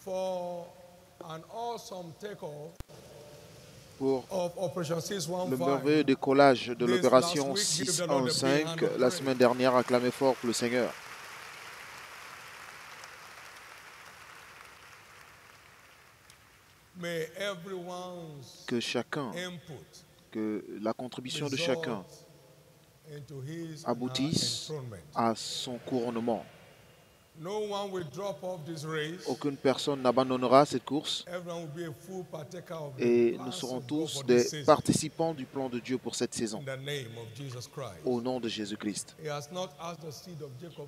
pour le merveilleux décollage de l'opération 615 la semaine dernière. Acclamez fort pour le Seigneur. Que chacun, que la contribution de chacun aboutisse à son couronnement. Aucune personne n'abandonnera cette course et nous serons tous des participants du plan de Dieu pour cette saison. Au nom de Jésus-Christ.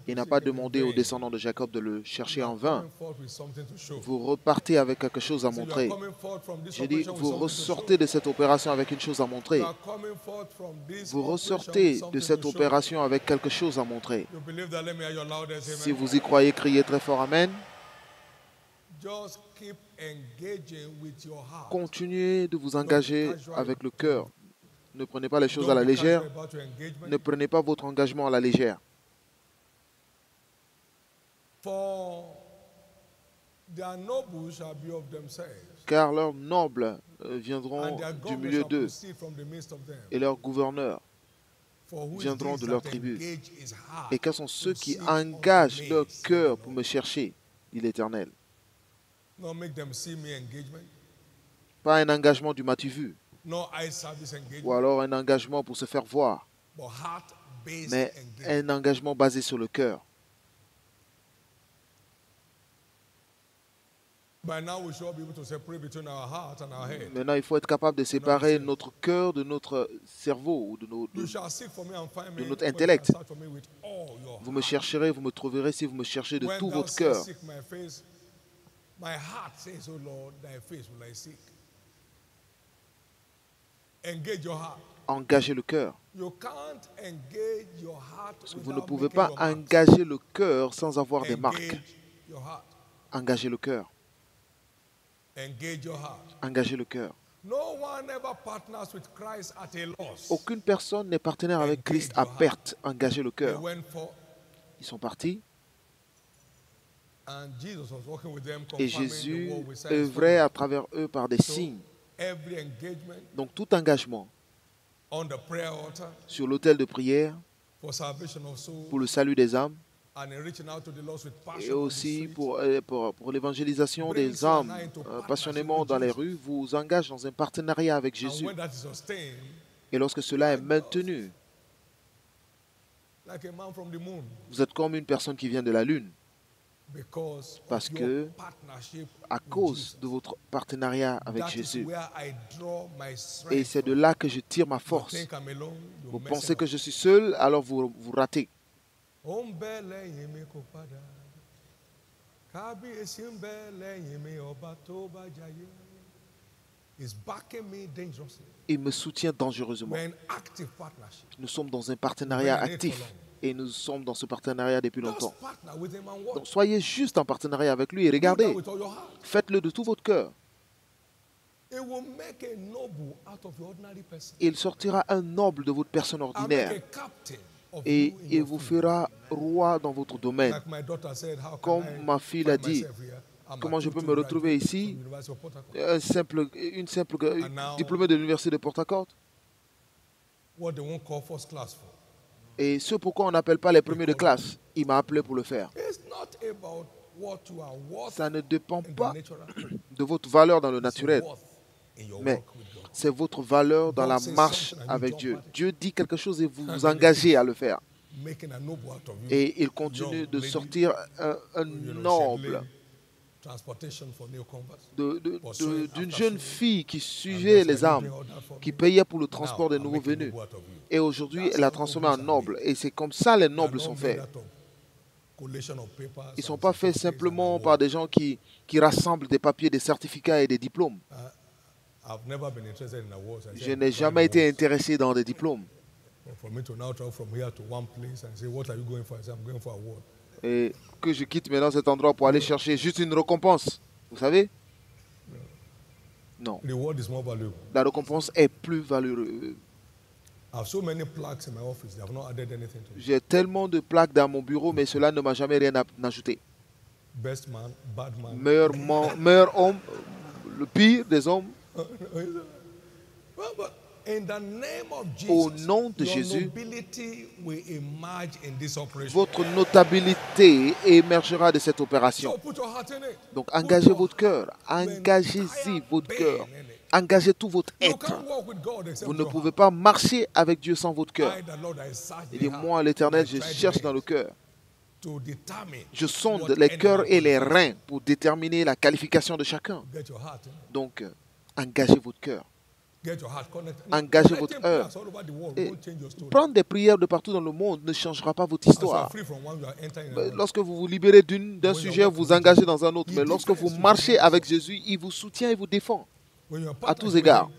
Il n'a pas demandé aux descendants de Jacob de le chercher en vain. Vous repartez avec quelque chose à montrer. J'ai dit, vous ressortez de cette opération avec une chose à montrer. Vous ressortez de cette opération avec quelque chose à montrer. Si vous y croyez, criez très fort Amen. Continuez de vous engager avec le cœur. Ne prenez pas les choses à la légère. Ne prenez pas votre engagement à la légère. Car leurs nobles viendront du milieu d'eux et leurs gouverneurs viendront de leur tribu. Et quels sont ceux qui engagent leur cœur pour me chercher, dit l'Éternel. Pas un engagement du m'as-tu vu, ou alors un engagement pour se faire voir, mais un engagement basé sur le cœur. Maintenant, il faut être capable de séparer notre cœur de notre cerveau ou de notre intellect. Vous me chercherez, vous me trouverez si vous me cherchez de tout votre cœur. Engagez le cœur. Vous ne pouvez pas engager le cœur sans avoir des marques. Engagez le cœur. Engagez le cœur. Aucune personne n'est partenaire avec Christ à perte. Engagez le cœur. Ils sont partis. Et Jésus œuvrait à travers eux par des signes. Donc tout engagement sur l'autel de prière pour le salut des âmes et aussi pour l'évangélisation des âmes passionnément dans les rues vous engage dans un partenariat avec Jésus. Et lorsque cela est maintenu, vous êtes comme une personne qui vient de la lune. Parce que, à cause de votre partenariat avec Jésus, et c'est de là que je tire ma force. Vous pensez que je suis seul, alors vous ratez. Il me soutient dangereusement. Nous sommes dans un partenariat actif. Et nous sommes dans ce partenariat depuis longtemps. Donc soyez juste en partenariat avec lui et regardez. Faites-le de tout votre cœur. Il sortira un noble de votre personne ordinaire. Et il vous fera roi dans votre domaine. Comme ma fille l'a dit, comment je peux me retrouver ici, une simple diplômée de l'université de Port-Harcourt? Et ce pourquoi on n'appelle pas les premiers de classe, il m'a appelé pour le faire. Ça ne dépend pas de votre valeur dans le naturel, mais c'est votre valeur dans la marche avec Dieu. Dieu dit quelque chose et vous vous engagez à le faire. Et il continue de sortir un noble d'une jeune fille qui suivait les âmes, qui payait pour le transport des nouveaux venus. Et aujourd'hui, elle a transformé en noble. Et c'est comme ça les nobles sont faits. Ils ne sont pas faits simplement par des gens qui rassemblent des papiers, des certificats et des diplômes. Je n'ai jamais été intéressé dans des diplômes. Et que je quitte maintenant cet endroit pour aller chercher juste une récompense. Vous savez? Non. La récompense est plus valeureuse. J'ai tellement de plaques dans mon bureau, mais cela ne m'a jamais rien ajouté. meilleur homme, le pire des hommes. Au nom de Jésus, votre notabilité émergera de cette opération. Donc engagez votre cœur, engagez-y votre cœur, engagez tout votre être. Vous ne pouvez pas marcher avec Dieu sans votre cœur. Il dit, moi, l'Éternel, je cherche dans le cœur. Je sonde les cœurs et les reins pour déterminer la qualification de chacun. Donc, engagez votre cœur. Engagez votre heure. Et prendre des prières de partout dans le monde ne changera pas votre histoire. Lorsque vous vous libérez d'un sujet, vous vous engagez dans un autre. Mais lorsque vous marchez avec Jésus, il vous soutient et vous défend à tous égards.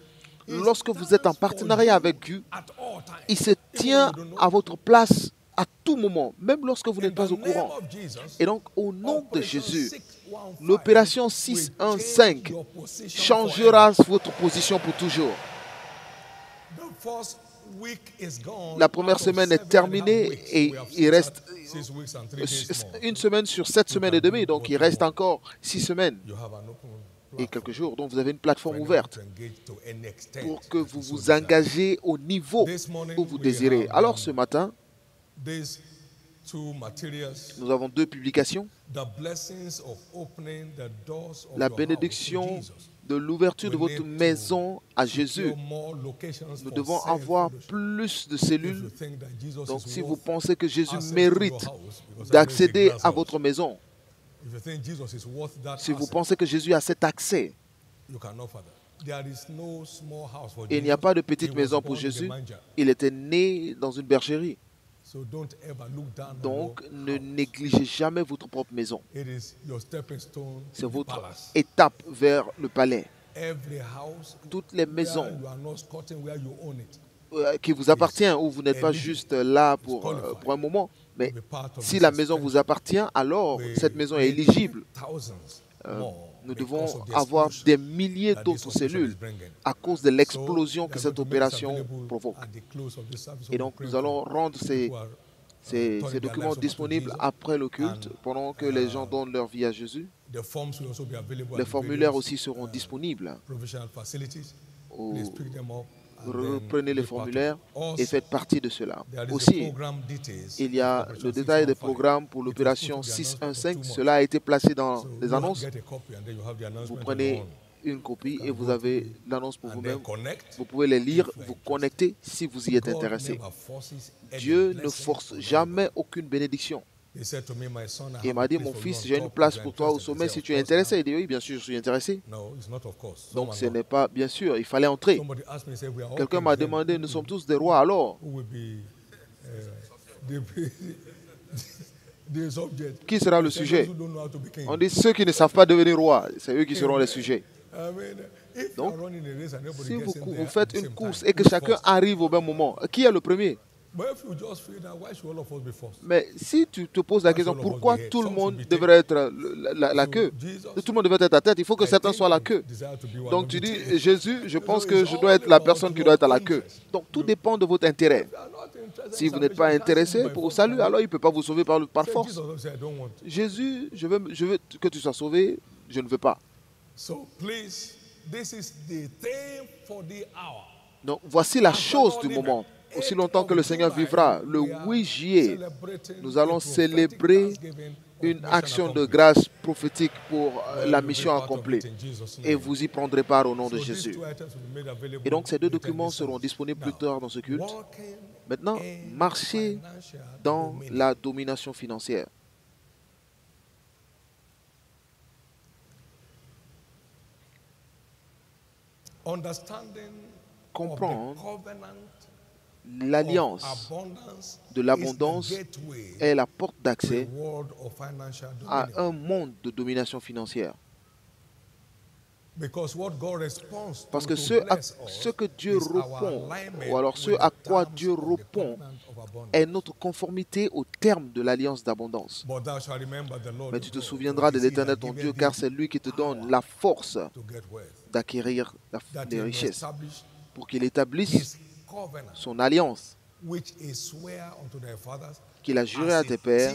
Lorsque vous êtes en partenariat avec Dieu, il se tient à votre place à tout moment, même lorsque vous n'êtes pas au courant. Et donc, au nom de Jésus, l'opération 615 changera votre position pour toujours. La première semaine est terminée et il reste une semaine sur 7 semaines et demie. Donc, il reste encore 6 semaines et quelques jours. Donc, vous avez une plateforme ouverte pour que vous vous engagez au niveau où vous désirez. Alors, ce matin, nous avons 2 publications. La bénédiction de l'ouverture de votre maison à Jésus. Nous devons avoir plus de cellules. Donc, si vous pensez que Jésus mérite d'accéder à votre maison, si vous pensez que Jésus a cet accès, il n'y a pas de petite maison pour Jésus. Il était né dans une bergerie. Donc, ne négligez jamais votre propre maison. C'est votre étape vers le palais. Toutes les maisons qui vous appartiennent, où vous n'êtes pas juste là pour un moment, mais si la maison vous appartient, alors cette maison est éligible. Nous devons avoir des milliers d'autres cellules à cause de l'explosion que cette opération provoque. Et donc, nous allons rendre ces documents disponibles après le culte, pendant que les gens donnent leur vie à Jésus. Les formulaires aussi seront disponibles. Reprenez les formulaires et faites partie de cela. Aussi, il y a le détail des programmes pour l'opération 615. Cela a été placé dans les annonces. Vous prenez une copie et vous avez l'annonce pour vous-même. Vous pouvez les lire, vous connecter si vous y êtes intéressé. Dieu ne force jamais aucune bénédiction. Il m'a dit, mon fils, j'ai une place pour toi au sommet si tu es intéressé. Il dit, oui, bien sûr, je suis intéressé. Donc, ce n'est pas, bien sûr, il fallait entrer. Quelqu'un m'a demandé, nous sommes tous des rois alors? Qui sera le sujet? On dit, ceux qui ne savent pas devenir rois, c'est eux qui seront les sujets. Donc, si vous faites une course et que chacun arrive au même moment, qui est le premier? Mais si tu te poses la question, pourquoi tout le monde devrait être la queue? Tout le monde devrait être la tête, il faut que certains soient la queue. Donc tu dis, Jésus, je pense que je dois être la personne qui doit être à la queue. Donc tout dépend de votre intérêt. Si vous n'êtes pas intéressé pour le salut, alors il ne peut pas vous sauver par force. Jésus, je veux que tu sois sauvé, je ne veux pas. Donc voici la chose du moment. Aussi longtemps que le Seigneur vivra, le 8 juillet, nous allons célébrer une action de grâce prophétique pour la mission accomplie. Et vous y prendrez part au nom de Jésus. Et donc ces 2 documents seront disponibles plus tard dans ce culte. Maintenant, marchez dans la domination financière. Comprendre l'alliance de l'abondance est la porte d'accès à un monde de domination financière. Parce que ce que Dieu répond, ou alors ce à quoi Dieu répond, est notre conformité au terme de l'alliance d'abondance. Mais tu te souviendras de l'Éternel ton Dieu, car c'est lui qui te donne la force d'acquérir des richesses, pour qu'il établisse son alliance qu'il a juré à tes pères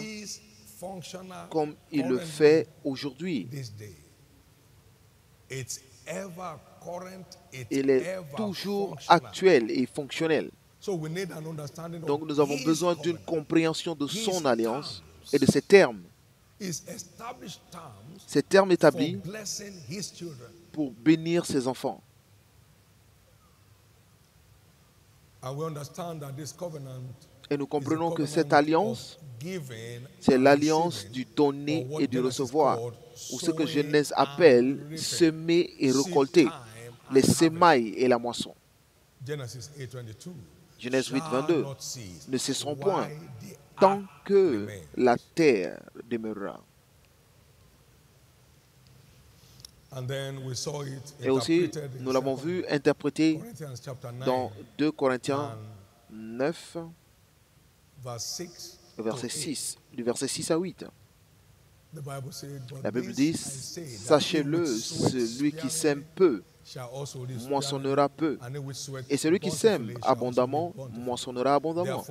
comme il le fait aujourd'hui. Il est toujours actuel et fonctionnel. Donc nous avons besoin d'une compréhension de son alliance et de ses termes. Ces termes établis pour bénir ses enfants. Et nous comprenons que cette alliance, c'est l'alliance du donner et du recevoir, ou ce que Genèse appelle semer et récolter, les semailles et la moisson. Genèse 8, 22. Ne cesseront point tant que la terre demeurera. Et aussi, nous l'avons vu interprété dans 2 Corinthiens 9, verset 6, du verset 6 à 8. La Bible dit, sachez-le, celui qui sème peu moissonnera peu, et celui qui sème abondamment moissonnera abondamment.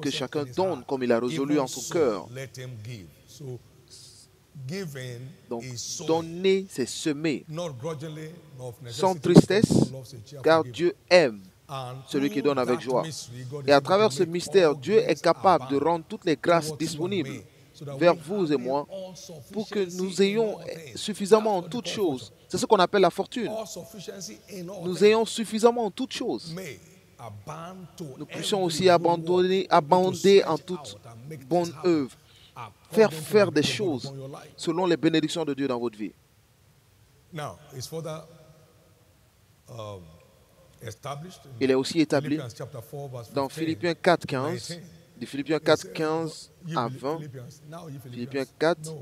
Que chacun donne comme il a résolu en son cœur. Donc, donner, c'est semer, sans tristesse, car Dieu aime celui qui donne avec joie. Et à travers ce mystère, Dieu est capable de rendre toutes les grâces disponibles vers vous et moi pour que nous ayons suffisamment en toutes choses. C'est ce qu'on appelle la fortune. Nous ayons suffisamment en toutes choses. Nous puissions aussi abonder en toute bonne œuvre. Faire des choses selon les bénédictions de Dieu dans votre vie. Il est aussi établi dans Philippiens 4, 15, de Philippiens 4, 15 à 20, Philippiens 4.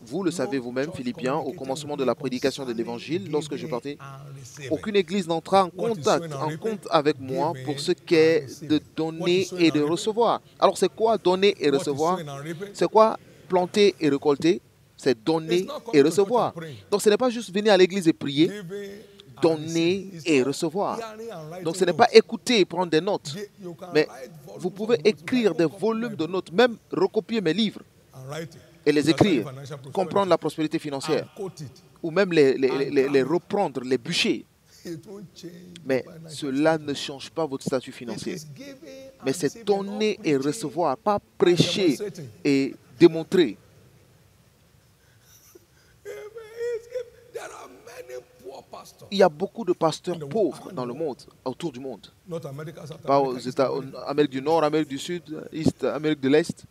Vous le savez vous-même, Philippiens, au commencement de la prédication de l'Évangile, lorsque je partais, aucune église n'entra en compte avec moi pour ce qu'est de donner et de recevoir. Alors, c'est quoi donner et recevoir? C'est quoi planter et récolter? C'est donner et recevoir. Donc, ce n'est pas juste venir à l'église et prier, donner et recevoir. Donc, ce n'est pas écouter et prendre des notes, mais vous pouvez écrire des volumes de notes, même recopier mes livres et les écrire, comprendre la prospérité financière, ou même les reprendre, les bûcher. Mais cela ne change pas votre statut financier. Mais c'est donner et recevoir, pas prêcher et démontrer. Il y a beaucoup de pasteurs pauvres dans le monde, autour du monde. Pas aux Amérique du Nord, Amérique du Sud, Amérique de l'Est.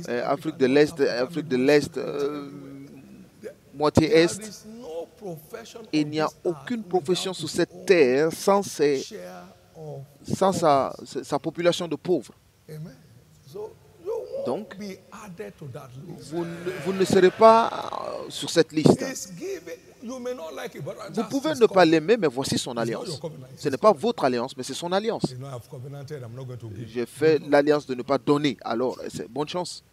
Afrique de l'Est, moitié Est. Il n'y a aucune profession sur cette terre sans sa population de pauvres. Donc, vous ne serez pas sur cette liste. Vous pouvez ne pas l'aimer, mais voici son alliance. Ce n'est pas votre alliance, mais c'est son alliance. J'ai fait l'alliance de ne pas donner, alors c'est bonne chance.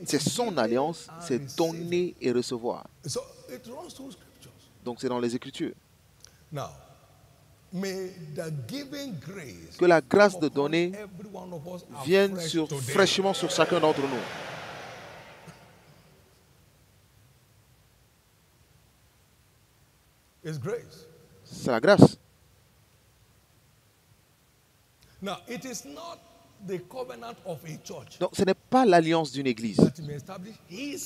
C'est son alliance, c'est donner et recevoir. Donc c'est dans les Écritures. Que la grâce de donner vienne fraîchement sur chacun d'entre nous. C'est la grâce. Donc, ce n'est pas l'alliance d'une église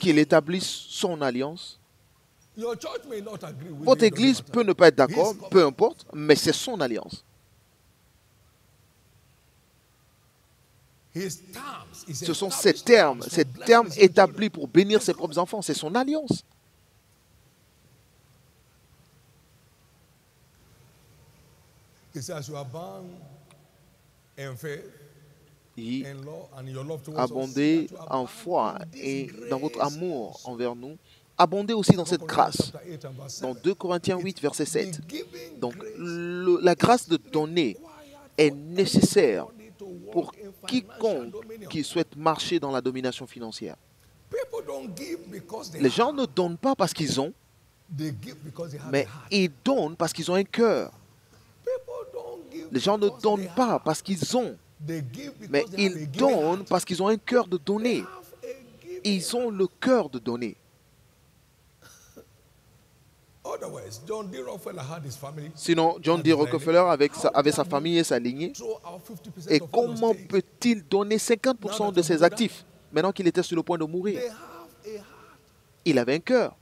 qu'il établisse son alliance. Votre église peut ne pas être d'accord, peu importe, mais c'est son alliance. Ce sont ces termes établis pour bénir ses propres enfants. C'est son alliance. Abondez en foi et dans votre amour envers nous. Abondez aussi dans cette grâce. Dans 2 Corinthiens 8, verset 7. Donc, la grâce de donner est nécessaire pour quiconque qui souhaite marcher dans la domination financière. Les gens ne donnent pas parce qu'ils ont, mais ils donnent parce qu'ils ont un cœur. Les gens ne donnent pas parce qu'ils ont, Mais ils donnent parce qu'ils ont un cœur de donner. Ils ont le cœur de donner. Sinon, John D. Rockefeller avait sa famille et sa lignée. Et comment peut-il donner 50% de ses actifs maintenant qu'il était sur le point de mourir? Il avait un cœur.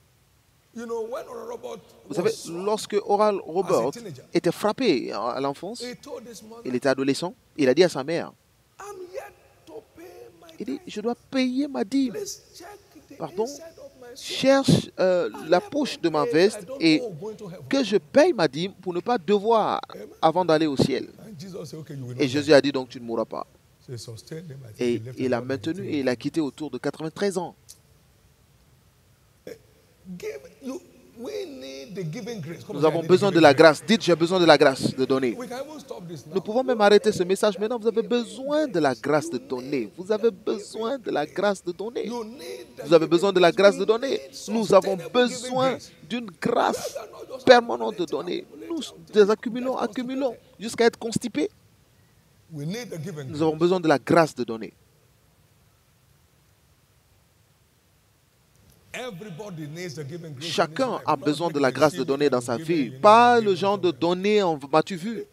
Vous savez, lorsque Oral Roberts était frappé à l'enfance, il était adolescent, il a dit à sa mère, il dit, je dois payer ma dîme. Pardon? Cherche la poche de ma veste et que je paye ma dîme pour ne pas devoir avant d'aller au ciel. Et Jésus a dit, donc tu ne mourras pas. Et il a maintenu et il a quitté autour de 93 ans. Nous avons besoin de la grâce. Dites, j'ai besoin de la grâce de donner. Nous pouvons même arrêter ce message maintenant. Vous avez besoin de la grâce de donner. Vous avez besoin de la grâce de donner. Vous avez besoin de la grâce de donner. Nous avons besoin d'une grâce permanente de donner. Nous accumulons jusqu'à être constipés. Nous avons besoin de la grâce de donner. Chacun a besoin de la grâce de donner dans sa vie. Pas le genre de donner en m'as-tu vu,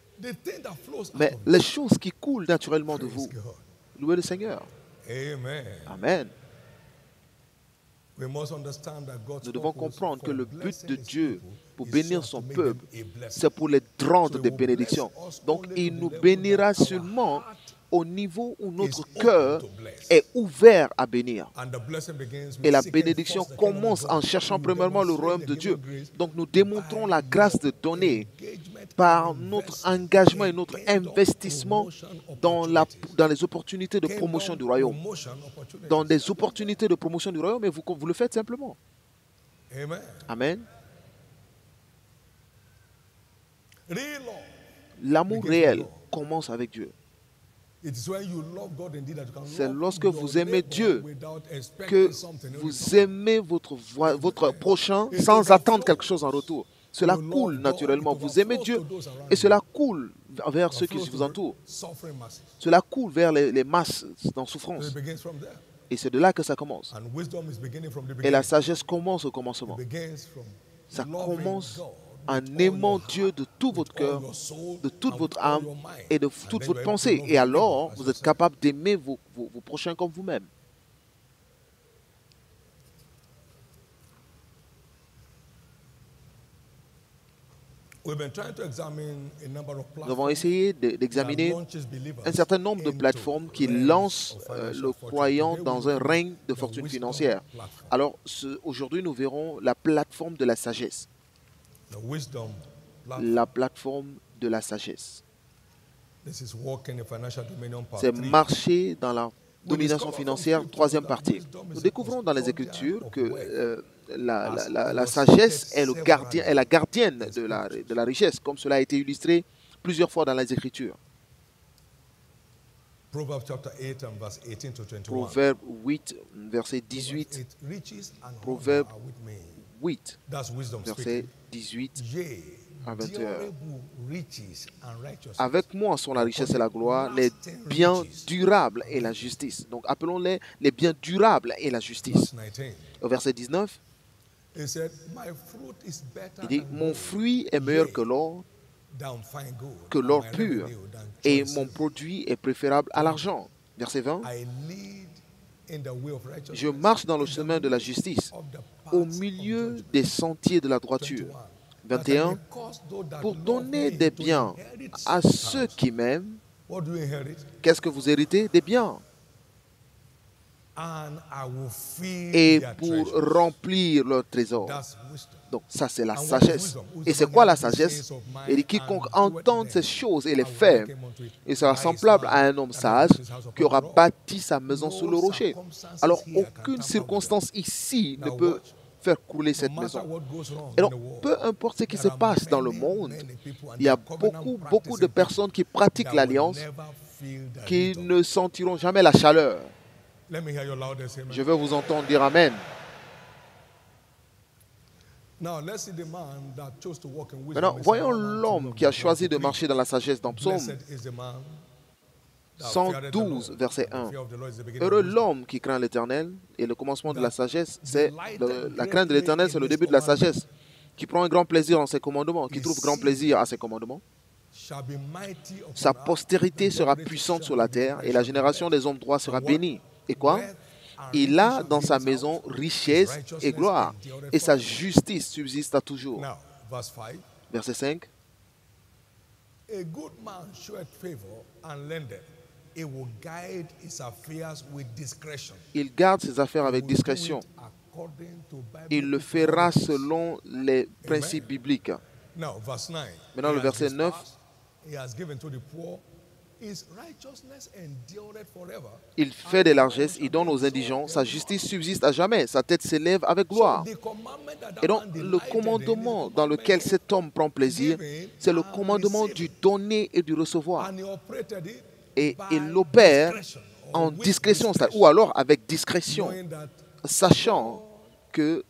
mais les choses qui coulent naturellement de vous. Louez le Seigneur. Amen. Nous devons comprendre que le but de Dieu pour bénir son peuple, c'est pour les rendre des bénédictions. Donc, il nous bénira seulement au niveau où notre cœur est ouvert à bénir. Et la bénédiction commence en cherchant premièrement le royaume de Dieu. Donc nous démontrons la grâce de donner par notre engagement et notre investissement dans les opportunités de promotion du royaume. Dans des opportunités de promotion du royaume, et vous le faites simplement. Amen. L'amour réel commence avec Dieu. C'est lorsque vous aimez Dieu que vous aimez votre prochain sans attendre quelque chose en retour. Cela coule naturellement. Vous aimez Dieu et cela coule vers ceux qui vous entourent. Cela coule vers les masses en souffrance. Et c'est de là que ça commence. Et la sagesse commence au commencement. Ça commence en aimant Dieu de tout votre cœur, de toute votre âme et de toute votre pensée. Et alors, vous êtes capable d'aimer vos prochains comme vous-même. Nous avons essayé d'examiner un certain nombre de plateformes qui lancent le croyant dans un règne de fortune financière. Alors, aujourd'hui, nous verrons la plateforme de la sagesse. La plateforme de la sagesse. C'est marcher dans la domination financière, troisième partie. Nous découvrons dans les Écritures que la sagesse est la gardienne de la richesse, comme cela a été illustré plusieurs fois dans les Écritures. Proverbe 8, verset 18. Proverbe 8, verset 18 à 21. Avec moi sont la richesse et la gloire, les biens durables et la justice. Donc appelons-les les biens durables et la justice. Au verset 19, il dit, mon fruit est meilleur que l'or pur, et mon produit est préférable à l'argent. Verset 20, je marche dans le chemin de la justice, au milieu des sentiers de la droiture. 21, pour donner des biens à ceux qui m'aiment. Qu'est-ce que vous héritez? Des biens. Et pour remplir leur trésor. Donc ça c'est la sagesse. Et c'est quoi la sagesse? Il dit, quiconque entend ces choses et les fait, il sera semblable à un homme sage qui aura bâti sa maison sur le rocher. Alors aucune circonstance ici ne peut faire couler cette maison. Et donc, peu importe ce qui se passe dans le monde, il y a beaucoup de personnes qui pratiquent l'alliance qui ne sentiront jamais la chaleur. Je veux vous entendre dire Amen. Maintenant, voyons l'homme qui a choisi de marcher dans la sagesse dans Psaume 112, verset 1. Heureux l'homme qui craint l'Éternel, et le commencement de la sagesse, c'est la crainte de l'Éternel, c'est le début de la sagesse, qui prend un grand plaisir en ses commandements, qui trouve grand plaisir à ses commandements. Sa postérité sera puissante sur la terre, et la génération des hommes droits sera bénie. Et quoi? Il a dans sa maison richesse et gloire, et sa justice subsiste à toujours. Verset 5. A good man showeth favor and lendeth. He will guide his affairs with discretion. Il garde ses affaires avec discrétion. Il le fera selon les principes bibliques. Maintenant, le verset 9. Il fait des largesses, il donne aux indigents, sa justice subsiste à jamais, sa tête s'élève avec gloire. Et donc, le commandement dans lequel cet homme prend plaisir, c'est le commandement du donner et du recevoir. Et il l'opère en discrétion, ou alors avec discrétion, sachant que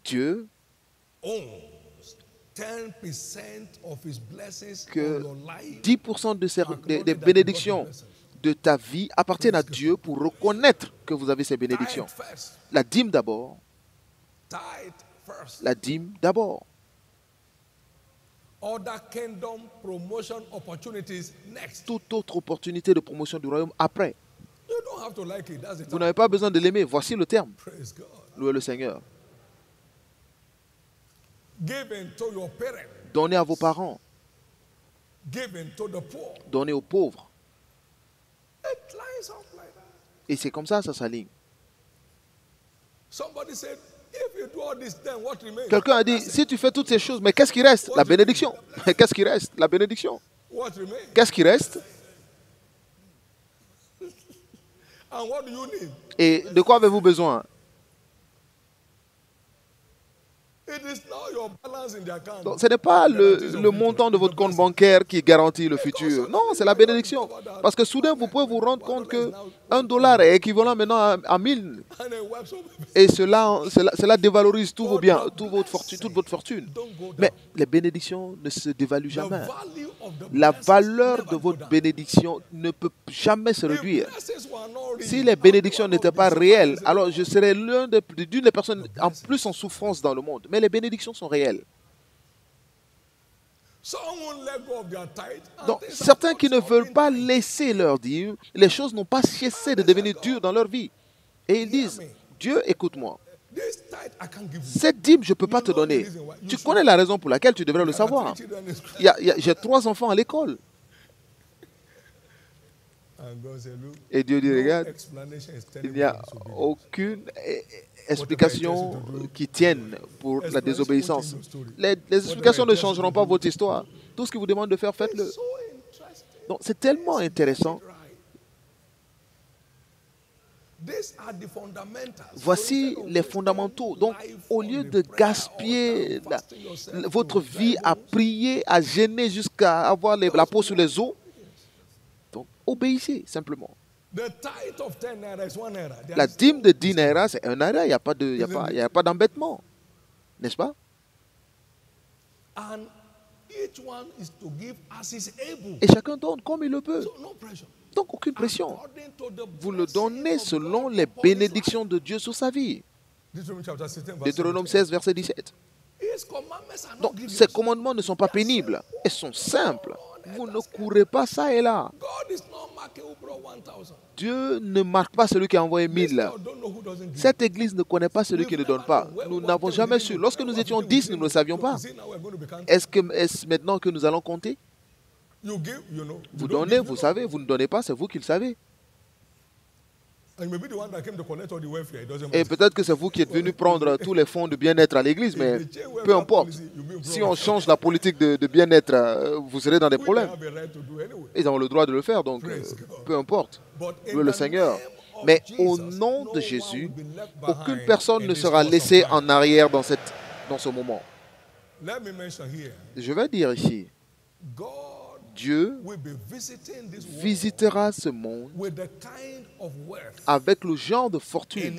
Dieu, que 10% des bénédictions de ta vie appartiennent à Dieu pour reconnaître que vous avez ces bénédictions. La dîme d'abord. La dîme d'abord. Toute autre opportunité de promotion du royaume après. Vous n'avez pas besoin de l'aimer. Voici le terme. Louez le Seigneur. Donnez à vos parents. Donnez aux pauvres. Et c'est comme ça s'aligne. Quelqu'un a dit, si tu fais toutes ces choses, mais qu'est-ce qui reste? La bénédiction. Qu'est-ce qui reste? La bénédiction. Qu'est-ce qui reste? Et de quoi avez-vous besoin? Donc, ce n'est pas le montant de votre compte bancaire qui garantit le futur. Non, c'est la bénédiction. Parce que soudain, vous pouvez vous rendre compte que $1 est équivalent maintenant à 1000. Et cela dévalorise tous vos biens, toute votre fortune. Mais les bénédictions ne se dévaluent jamais. La valeur de votre bénédiction ne peut jamais se réduire. Si les bénédictions n'étaient pas réelles, alors je serais d'une des personnes en plus en souffrance dans le monde. Mais les bénédictions sont réelles. Donc, certains qui ne veulent pas laisser leur dîme, les choses n'ont pas cessé de devenir dures dans leur vie. Et ils disent, Dieu, écoute-moi. Cette dîme, je ne peux pas te donner. Tu connais la raison pour laquelle tu devrais le savoir. J'ai 3 enfants à l'école. Et Dieu dit, regarde, il n'y a aucune explication qui tienne pour la désobéissance. Les explications ne changeront pas votre histoire. Tout ce qu'il vous demande de faire, faites-le. Donc, c'est tellement intéressant. Voici les fondamentaux. Donc, au lieu de gaspiller votre vie à prier, à gêner jusqu'à avoir la peau sur les os, donc obéissez simplement. La dîme de 10 naira, c'est 1 naira, il n'y a pas d'embêtement. N'est-ce pas? Et chacun donne comme il le peut. Donc, aucune pression. Vous le donnez selon les bénédictions de Dieu sur sa vie. Deutéronome 16, verset 17. Donc, ces commandements ne sont pas pénibles. Ils sont simples. Vous ne courez pas ça et là. Dieu ne marque pas celui qui a envoyé 1000. Cette église ne connaît pas celui qui ne donne pas. Nous n'avons jamais su. Lorsque nous étions 10, nous ne le savions pas. Est-ce maintenant que nous allons compter? Vous donnez, vous savez. Vous ne donnez pas, c'est vous qui le savez. Et peut-être que c'est vous qui êtes venu prendre tous les fonds de bien-être à l'église, mais peu importe. Si on change la politique de bien-être, vous serez dans des problèmes. Ils ont le droit de le faire, donc peu importe. Le Seigneur. Mais au nom de Jésus, aucune personne ne sera laissée en arrière dans ce moment. Je vais dire ici, Dieu visitera ce monde avec le genre de fortune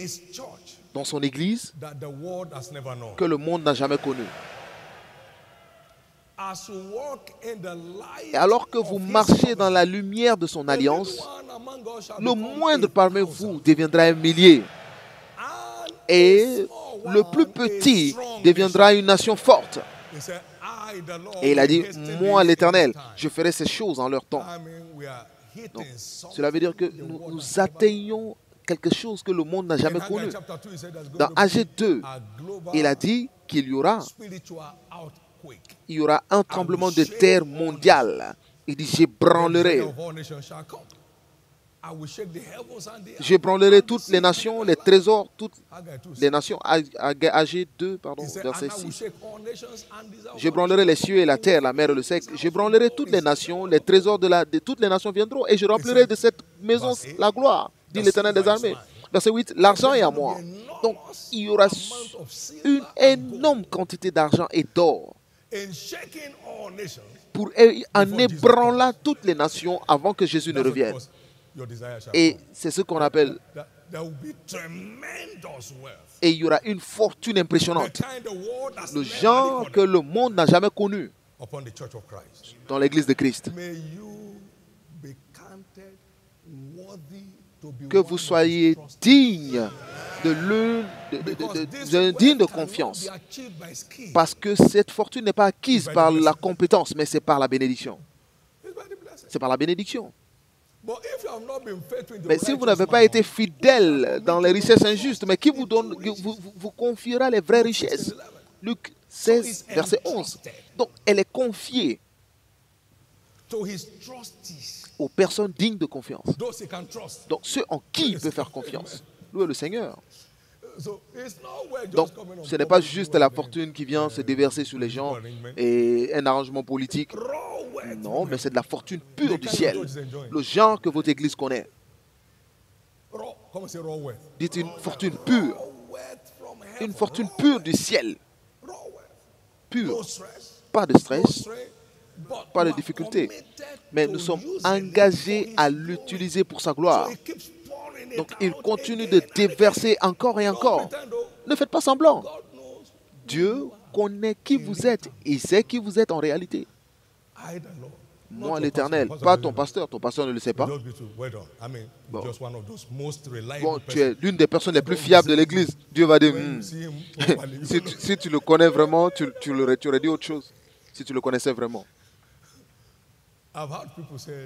dans son Église que le monde n'a jamais connu. Et alors que vous marchez dans la lumière de son alliance, le moindre parmi vous deviendra un millier. Et le plus petit deviendra une nation forte. Et il a dit, moi l'Éternel, je ferai ces choses en leur temps. Donc, cela veut dire que nous atteignons quelque chose que le monde n'a jamais connu. Dans Agé 2, il a dit qu'il y aura un tremblement de terre mondial. Il dit, j'ébranlerai toutes les nations, les trésors, toutes les nations. Agé 2, pardon, verset 6. J'ébranlerai les cieux et la terre, la mer et le sec. J'ébranlerai toutes les nations, les trésors de toutes les nations viendront et je remplirai de cette maison la gloire, dit l'Éternel des armées. Verset 8, l'argent est à moi. Donc, il y aura une énorme quantité d'argent et d'or en ébranlant toutes les nations avant que Jésus ne revienne. Et c'est ce qu'on appelle... Et il y aura une fortune impressionnante. Le genre que le monde n'a jamais connu dans l'Église de Christ. Que vous soyez digne digne de confiance. Parce que cette fortune n'est pas acquise par la compétence, mais c'est par la bénédiction. C'est par la bénédiction. Mais si vous n'avez pas été fidèle dans les richesses injustes, mais qui vous donne, vous confiera les vraies richesses? Luc 16, verset 11. Donc, elle est confiée aux personnes dignes de confiance. Donc, ceux en qui il peut faire confiance. Louez le Seigneur. Donc, ce n'est pas juste la fortune qui vient se déverser sur les gens et un arrangement politique. Non, mais c'est de la fortune pure du ciel. Le genre que votre église connaît. Dites une fortune pure. Une fortune pure du ciel. Pure. Pas de stress, pas de difficulté. Mais nous sommes engagés à l'utiliser pour sa gloire. Donc, il continue de déverser encore et encore. Ne faites pas semblant. Dieu connaît qui vous êtes. Il sait qui vous êtes en réalité. Moi, l'Éternel, pas ton pasteur. Ton pasteur ne le sait pas. Bon, tu es l'une des personnes les plus fiables de l'Église. Dieu va dire, si tu le connais vraiment, tu aurais dit autre chose. Si tu le connaissais vraiment.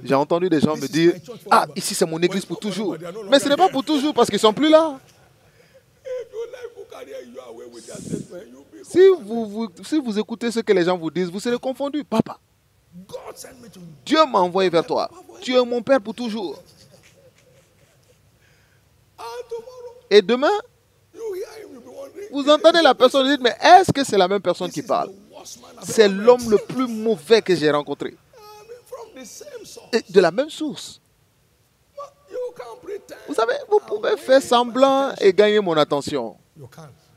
J'ai entendu des gens me dire, ah, ici c'est mon église pour toujours. Mais ce n'est pas pour toujours parce qu'ils ne sont plus là. Si vous écoutez ce que les gens vous disent, vous serez confondus. Papa, Dieu m'a envoyé vers toi. Tu es mon Père pour toujours. Et demain, vous entendez la personne dire, mais est-ce que c'est la même personne qui parle? C'est l'homme le plus mauvais que j'ai rencontré. Et de la même source. Vous savez, vous pouvez faire semblant et gagner mon attention.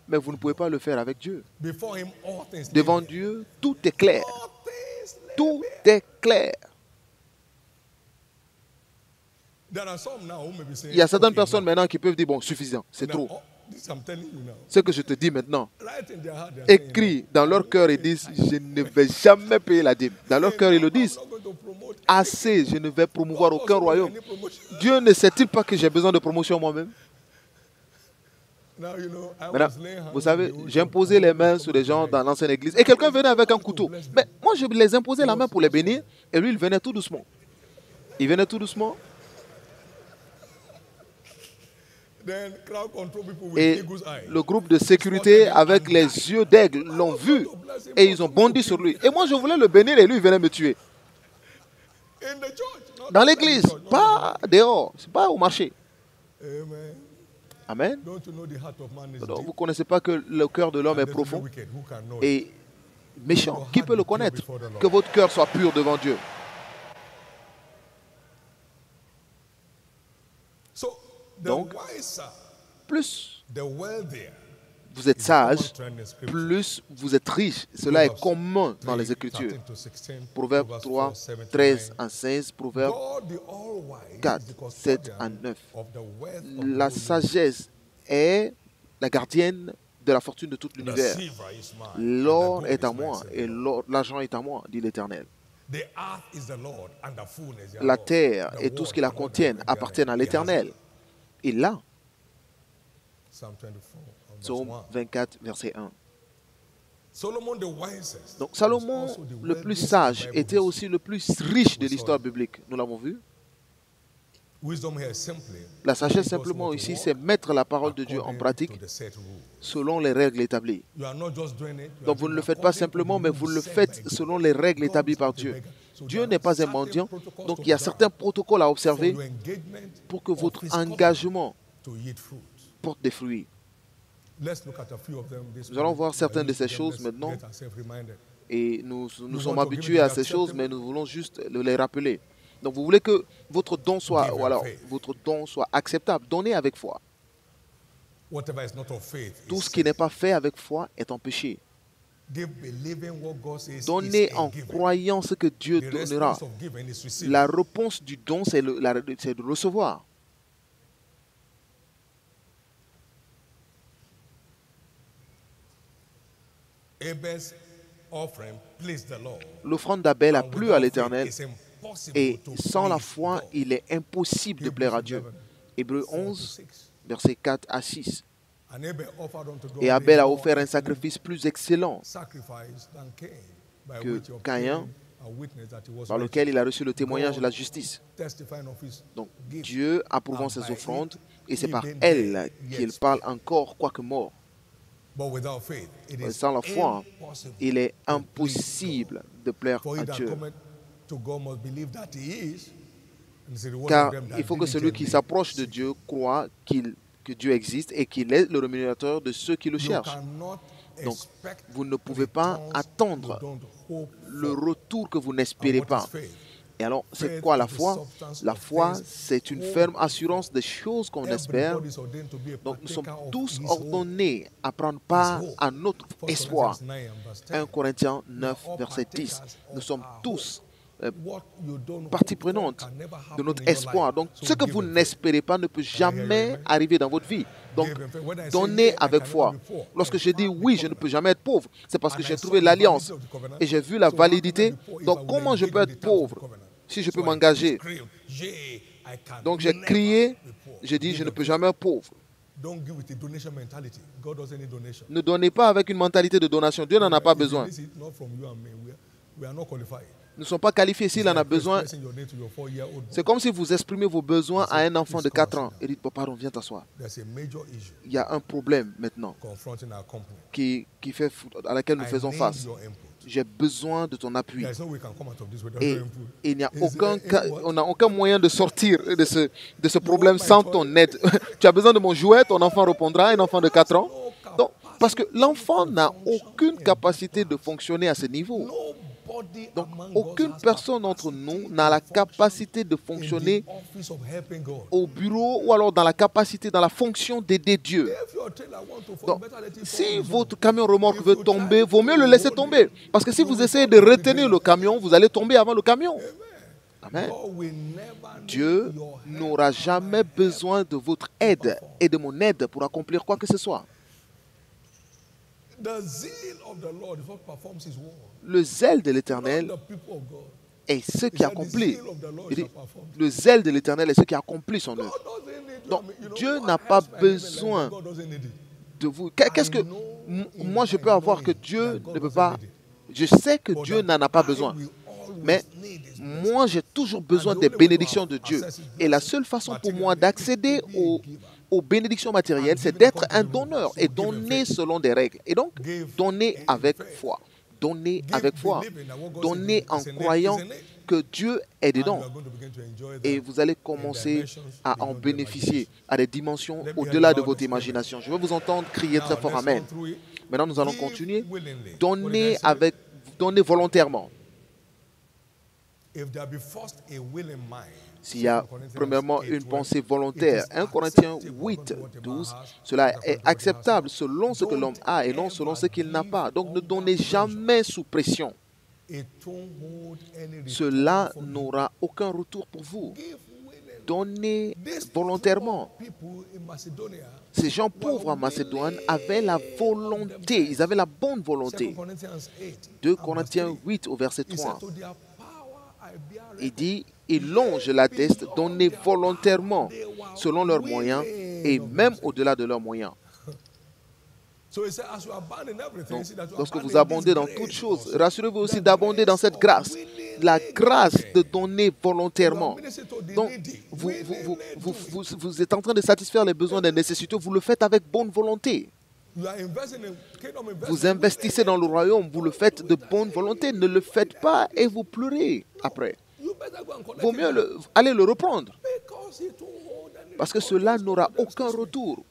Mais vous ne pouvez pas le faire avec Dieu. Devant Dieu, tout est clair. Tout est clair. Il y a certaines personnes maintenant qui peuvent dire, bon, suffisant, c'est trop. Ce que je te dis maintenant, écrit dans leur cœur, ils disent, je ne vais jamais payer la dîme. Dans leur cœur, ils le disent. Assez, je ne vais promouvoir aucun royaume. Dieu ne sait-il pas que j'ai besoin de promotion moi-même? Maintenant, vous savez, j'ai imposé les mains sur les gens dans l'ancienne église et quelqu'un venait avec un couteau. Mais moi, je les imposais la main pour les bénir et lui, il venait tout doucement. Il venait tout doucement. Et le groupe de sécurité avec les yeux d'aigle l'ont vu et ils ont bondi sur lui. Et moi, je voulais le bénir et lui, il venait me tuer. Dans l'église, pas dehors, pas au marché. Amen. Donc, vous ne connaissez pas que le cœur de l'homme est profond et méchant. Qui peut le connaître? Que votre cœur soit pur devant Dieu. Donc, plus vous êtes sage, plus vous êtes riche. Cela est commun dans les Écritures. Proverbe 3, 13 à 16, Proverbe 4, 7 à 9. La sagesse est la gardienne de la fortune de tout l'univers. L'or est à moi et l'argent est à moi, dit l'Éternel. La terre et tout ce qui la contienne appartiennent à l'Éternel. Il l'a. Psaume 24, verset 1. Donc Salomon, le plus sage, était aussi le plus riche de l'histoire biblique. Nous l'avons vu. La sagesse simplement ici, c'est mettre la parole de Dieu en pratique selon les règles établies. Donc vous ne le faites pas simplement, mais vous le faites selon les règles établies par Dieu. Dieu n'est pas un mendiant, donc il y a certains protocoles à observer pour que votre engagement porte des fruits. Nous allons voir certaines de ces choses maintenant et nous sommes habitués à ces choses, mais nous voulons juste les rappeler. Donc vous voulez que votre don soit, acceptable. Donnez avec foi. Tout ce qui n'est pas fait avec foi est en péché. Donnez en croyant ce que Dieu donnera. La réponse du don, c'est de recevoir. L'offrande d'Abel a plu à l'Éternel. Et sans la foi, il est impossible de plaire à Dieu. Hébreux 11, versets 4 à 6. Et Abel a offert un sacrifice plus excellent que Caïn, par lequel il a reçu le témoignage de la justice. Donc Dieu approuvant ses offrandes, et c'est par elles qu'il parle encore, quoique mort. Sans la foi, il est impossible de plaire à Dieu. Car il faut que celui qui s'approche de Dieu croit que Dieu existe et qu'il est le rémunérateur de ceux qui le cherchent. Donc, vous ne pouvez pas attendre le retour que vous n'espérez pas. Et alors, c'est quoi la foi? La foi, c'est une ferme assurance des choses qu'on espère. Donc, nous sommes tous ordonnés à prendre part à notre espoir. 1 Corinthiens 9, verset 10. Nous sommes tous partie prenante de notre espoir. Donc, ce que vous n'espérez pas ne peut jamais arriver dans votre vie. Donc, donnez avec foi. Lorsque je dis oui, je ne peux jamais être pauvre, c'est parce que j'ai trouvé l'alliance et j'ai vu la validité. Donc, comment je peux être pauvre si je peux m'engager? Donc, j'ai crié, j'ai dit, je ne peux jamais être pauvre. Ne donnez pas avec une mentalité de donation. Dieu n'en a pas besoin. Nous ne sommes pas qualifiés s'il en a besoin. C'est comme si vous exprimez vos besoins à un enfant de 4 ans et dites, pardon, viens t'asseoir. Il y a un problème maintenant à laquelle nous faisons face. J'ai besoin de ton appui. Et il n'y a on n'a aucun moyen de sortir de ce problème sans ton aide. Tu as besoin de mon jouet, ton enfant répondra, un enfant de 4 ans. Donc, parce que l'enfant n'a aucune capacité de fonctionner à ce niveau. Donc, aucune personne d'entre nous n'a la capacité de fonctionner au bureau ou alors dans la fonction d'aider Dieu. Donc, si votre camion remorque veut tomber, vaut mieux le laisser tomber. Parce que si vous essayez de retenir le camion, vous allez tomber avant le camion. Amen. Dieu n'aura jamais besoin de votre aide et de mon aide pour accomplir quoi que ce soit. Le zèle de l'Éternel est ce qui accomplit. Le zèle de l'Éternel est ce qui accomplit son œuvre. Donc, Dieu n'a pas besoin de vous. Qu'est-ce que moi je peux avoir que Dieu ne peut pas? Je sais que Dieu n'en a pas besoin. Mais moi, j'ai toujours besoin des bénédictions de Dieu. Et la seule façon pour moi d'accéder aux bénédictions matérielles, c'est d'être un donneur et donner selon des règles. Et donc, donner avec foi. Donner avec foi. Donner en croyant que Dieu est dedans. Et vous allez commencer à en bénéficier à des dimensions au-delà de votre imagination. Je veux vous entendre crier très fort Amen. Maintenant, nous allons continuer. Donnez volontairement. S'il y a premièrement une pensée volontaire, 1 Corinthiens 8, 12, cela est acceptable selon ce que l'homme a et non selon ce qu'il n'a pas. Donc ne donnez jamais sous pression. Cela n'aura aucun retour pour vous. donner volontairement. Ces gens pauvres en Macédoine avaient la volonté, ils avaient la bonne volonté. 2 Corinthiens 8 au verset 3. Il dit, ils l'ont, je l'atteste, donné volontairement, selon leurs moyens, et même au-delà de leurs moyens. Donc, lorsque vous abondez dans toutes choses, rassurez-vous aussi d'abonder dans cette grâce. La grâce de donner volontairement. Donc, vous êtes en train de satisfaire les besoins des nécessiteux, vous le faites avec bonne volonté. Vous investissez dans le royaume, vous le faites de bonne volonté. Ne le faites pas et vous pleurez après. Vaut mieux aller le reprendre. Parce que cela n'aura aucun retour.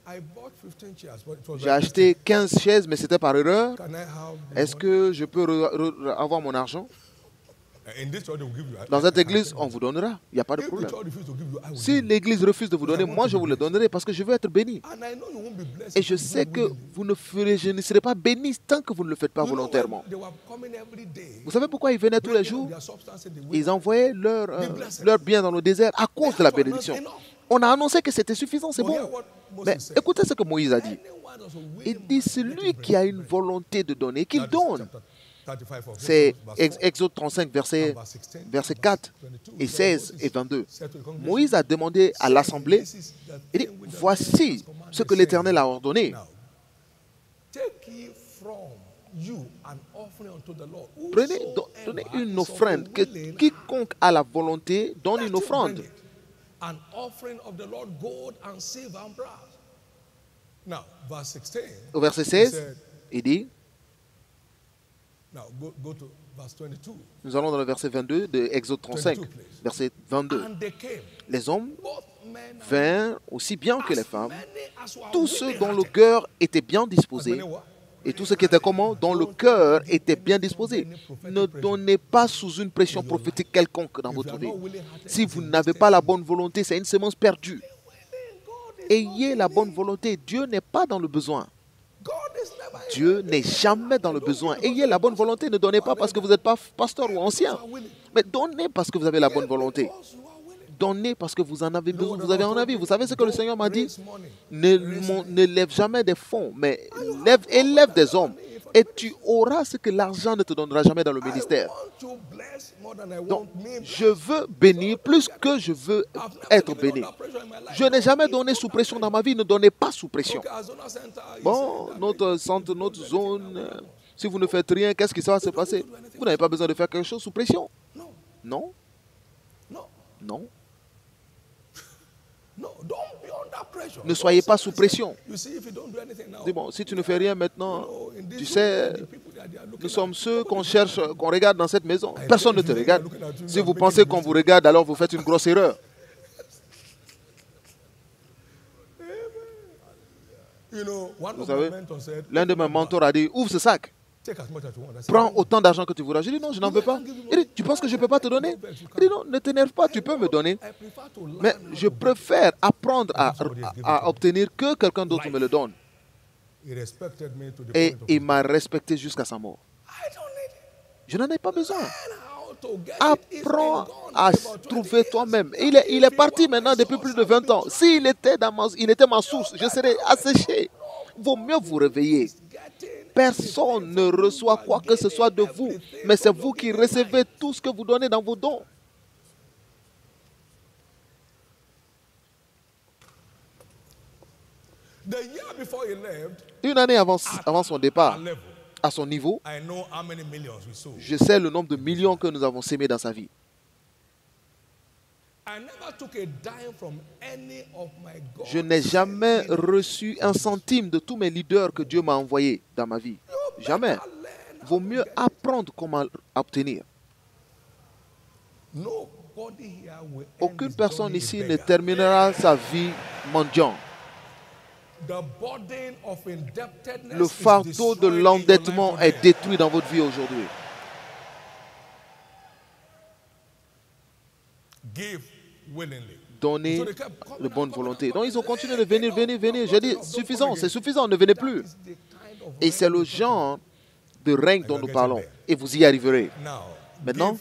J'ai acheté 15 chaises, mais c'était par erreur. Est-ce que je peux avoir mon argent? Dans cette église, on vous donnera. Il n'y a pas de problème. Si l'église refuse de vous donner, moi je vous le donnerai parce que je veux être béni. Et je sais que je ne serai pas béni tant que vous ne le faites pas volontairement. Vous savez pourquoi ils venaient tous les jours? Ils envoyaient leurs biens dans le désert à cause de la bénédiction. On a annoncé que c'était suffisant, c'est bon. Mais écoutez ce que Moïse a dit. Il dit, celui qui a une volonté de donner, qu'il donne. C'est Exode 35, versets 4 et 16 et 22. Moïse a demandé à l'assemblée, il dit, voici ce que l'Éternel a ordonné. Donnez une offrande. Quiconque a la volonté donne une offrande. Au verset 16, il dit, nous allons dans le verset 22 de Exode 35, verset 22. Les hommes vinrent aussi bien que les femmes, tous ceux dont le cœur était bien disposé, et tous ceux qui étaient comment? Dont le cœur était bien disposé. Ne donnez pas sous une pression prophétique quelconque dans votre vie. Si vous n'avez pas la bonne volonté, c'est une semence perdue. Ayez la bonne volonté. Dieu n'est pas dans le besoin. Dieu n'est jamais dans le besoin. Ayez la bonne volonté. Ne donnez pas parce que vous n'êtes pas pasteur ou ancien. Mais donnez parce que vous avez la bonne volonté. Donnez parce que vous en avez besoin. Vous avez en envie. Vous savez ce que le Seigneur m'a dit? Ne lève jamais des fonds, mais élève des hommes. Et tu auras ce que l'argent ne te donnera jamais dans le ministère. Donc, je veux bénir plus que je veux être béni. Je n'ai jamais donné sous pression dans ma vie. Ne donnez pas sous pression. Bon, notre centre, notre zone, si vous ne faites rien, qu'est-ce qui va se passer? Vous n'avez pas besoin de faire quelque chose sous pression. Non. Non. Ne soyez pas sous pression. Dis bon, si tu ne fais rien maintenant, tu sais, nous sommes ceux qu'on cherche, qu'on regarde dans cette maison. Personne ne te regarde. Si vous pensez qu'on vous regarde, alors vous faites une grosse erreur. Vous savez, l'un de mes mentors a dit, ouvre ce sac. Prends autant d'argent que tu voudras. Je dis non, je n'en veux pas. Il dit, tu penses que je ne peux pas te donner? Il dit non, ne t'énerve pas, tu peux me donner. Mais je préfère apprendre à obtenir que quelqu'un d'autre me le donne. Et il m'a respecté jusqu'à sa mort. Je n'en ai pas besoin. Apprends à trouver toi-même. Il est parti maintenant depuis plus de 20 ans. S'il était ma source, je serais asséché. Vaut mieux vous réveiller. Personne ne reçoit quoi que ce soit de vous, mais c'est vous qui recevez tout ce que vous donnez dans vos dons. Une année avant son départ, à son niveau, je sais le nombre de millions que nous avons sémés dans sa vie. Je n'ai jamais reçu un centime de tous mes leaders que Dieu m'a envoyés dans ma vie. Jamais. Vaut mieux apprendre comment obtenir. Aucune personne ici ne terminera sa vie mendiant. Le fardeau de l'endettement est détruit dans votre vie aujourd'hui. Donnez de bonne volonté. Donc ils ont continué de venir. J'ai dit, suffisant, c'est suffisant, ne venez plus. Et c'est le genre de règne dont nous parlons. Et vous y arriverez. Maintenant,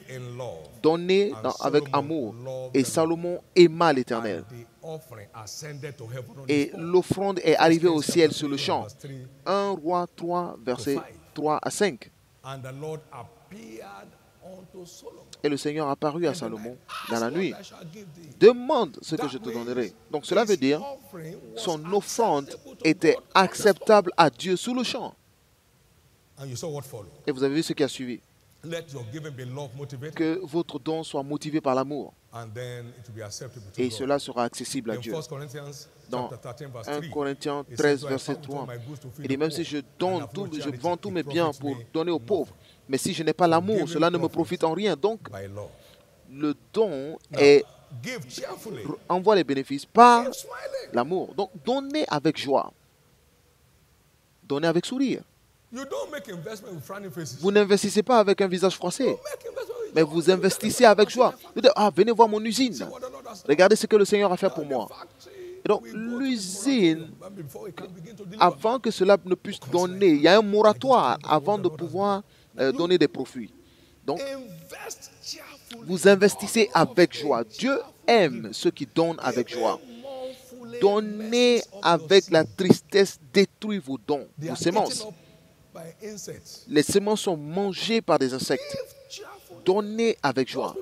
donnez avec amour. Et Salomon aima l'Éternel. Et l'offrande est arrivée au ciel sur le champ. 1 Roi 3, versets 3 à 5. Et le Seigneur apparut à Salomon dans la nuit. Demande ce que je te donnerai. Donc cela veut dire, son offrande était acceptable à Dieu sur le champ. Et vous avez vu ce qui a suivi. Que votre don soit motivé par l'amour. Et cela sera accessible à Dieu. Dans 1 Corinthiens 13, verset 3, il dit, même si je donne tout, je vends tous mes biens pour donner aux pauvres, mais si je n'ai pas l'amour, cela ne me profite en rien. Donc, le don envoie les bénéfices par l'amour. Donc, donnez avec joie. Donnez avec sourire. Vous n'investissez pas avec un visage froissé, mais vous investissez avec joie. Vous dites, ah, venez voir mon usine. Regardez ce que le Seigneur a fait pour moi. Et donc, l'usine, avant que cela ne puisse donner, il y a un moratoire avant de pouvoir donner des profits. Donc, vous investissez avec joie. Dieu aime ceux qui donnent avec joie. Donnez avec la tristesse, détruit vos dons, vos semences. Les semences sont mangées par des insectes. Donnez avec joie.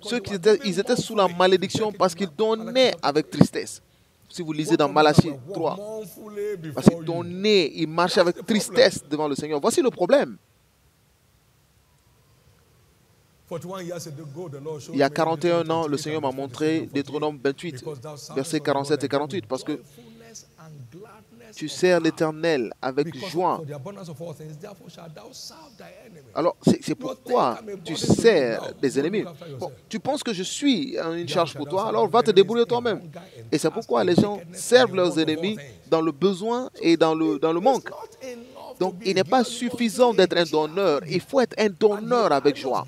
Ceux qui étaient sous la malédiction parce qu'ils donnaient avec tristesse. Si vous lisez dans Malachie 3, parce qu'ils donnaient, ils marchaient avec tristesse devant le Seigneur. Voici le problème. Il y a 41 ans, le Seigneur m'a montré Deutéronome 28, versets 47 et 48, parce que tu sers l'Éternel avec joie. Alors, c'est pourquoi tu sers des ennemis. Bon, tu penses que je suis une charge pour toi, alors va te débrouiller toi-même. Et c'est pourquoi les gens servent leurs ennemis dans le besoin et dans le manque. Donc, il n'est pas suffisant d'être un donneur. Il faut être un donneur avec joie.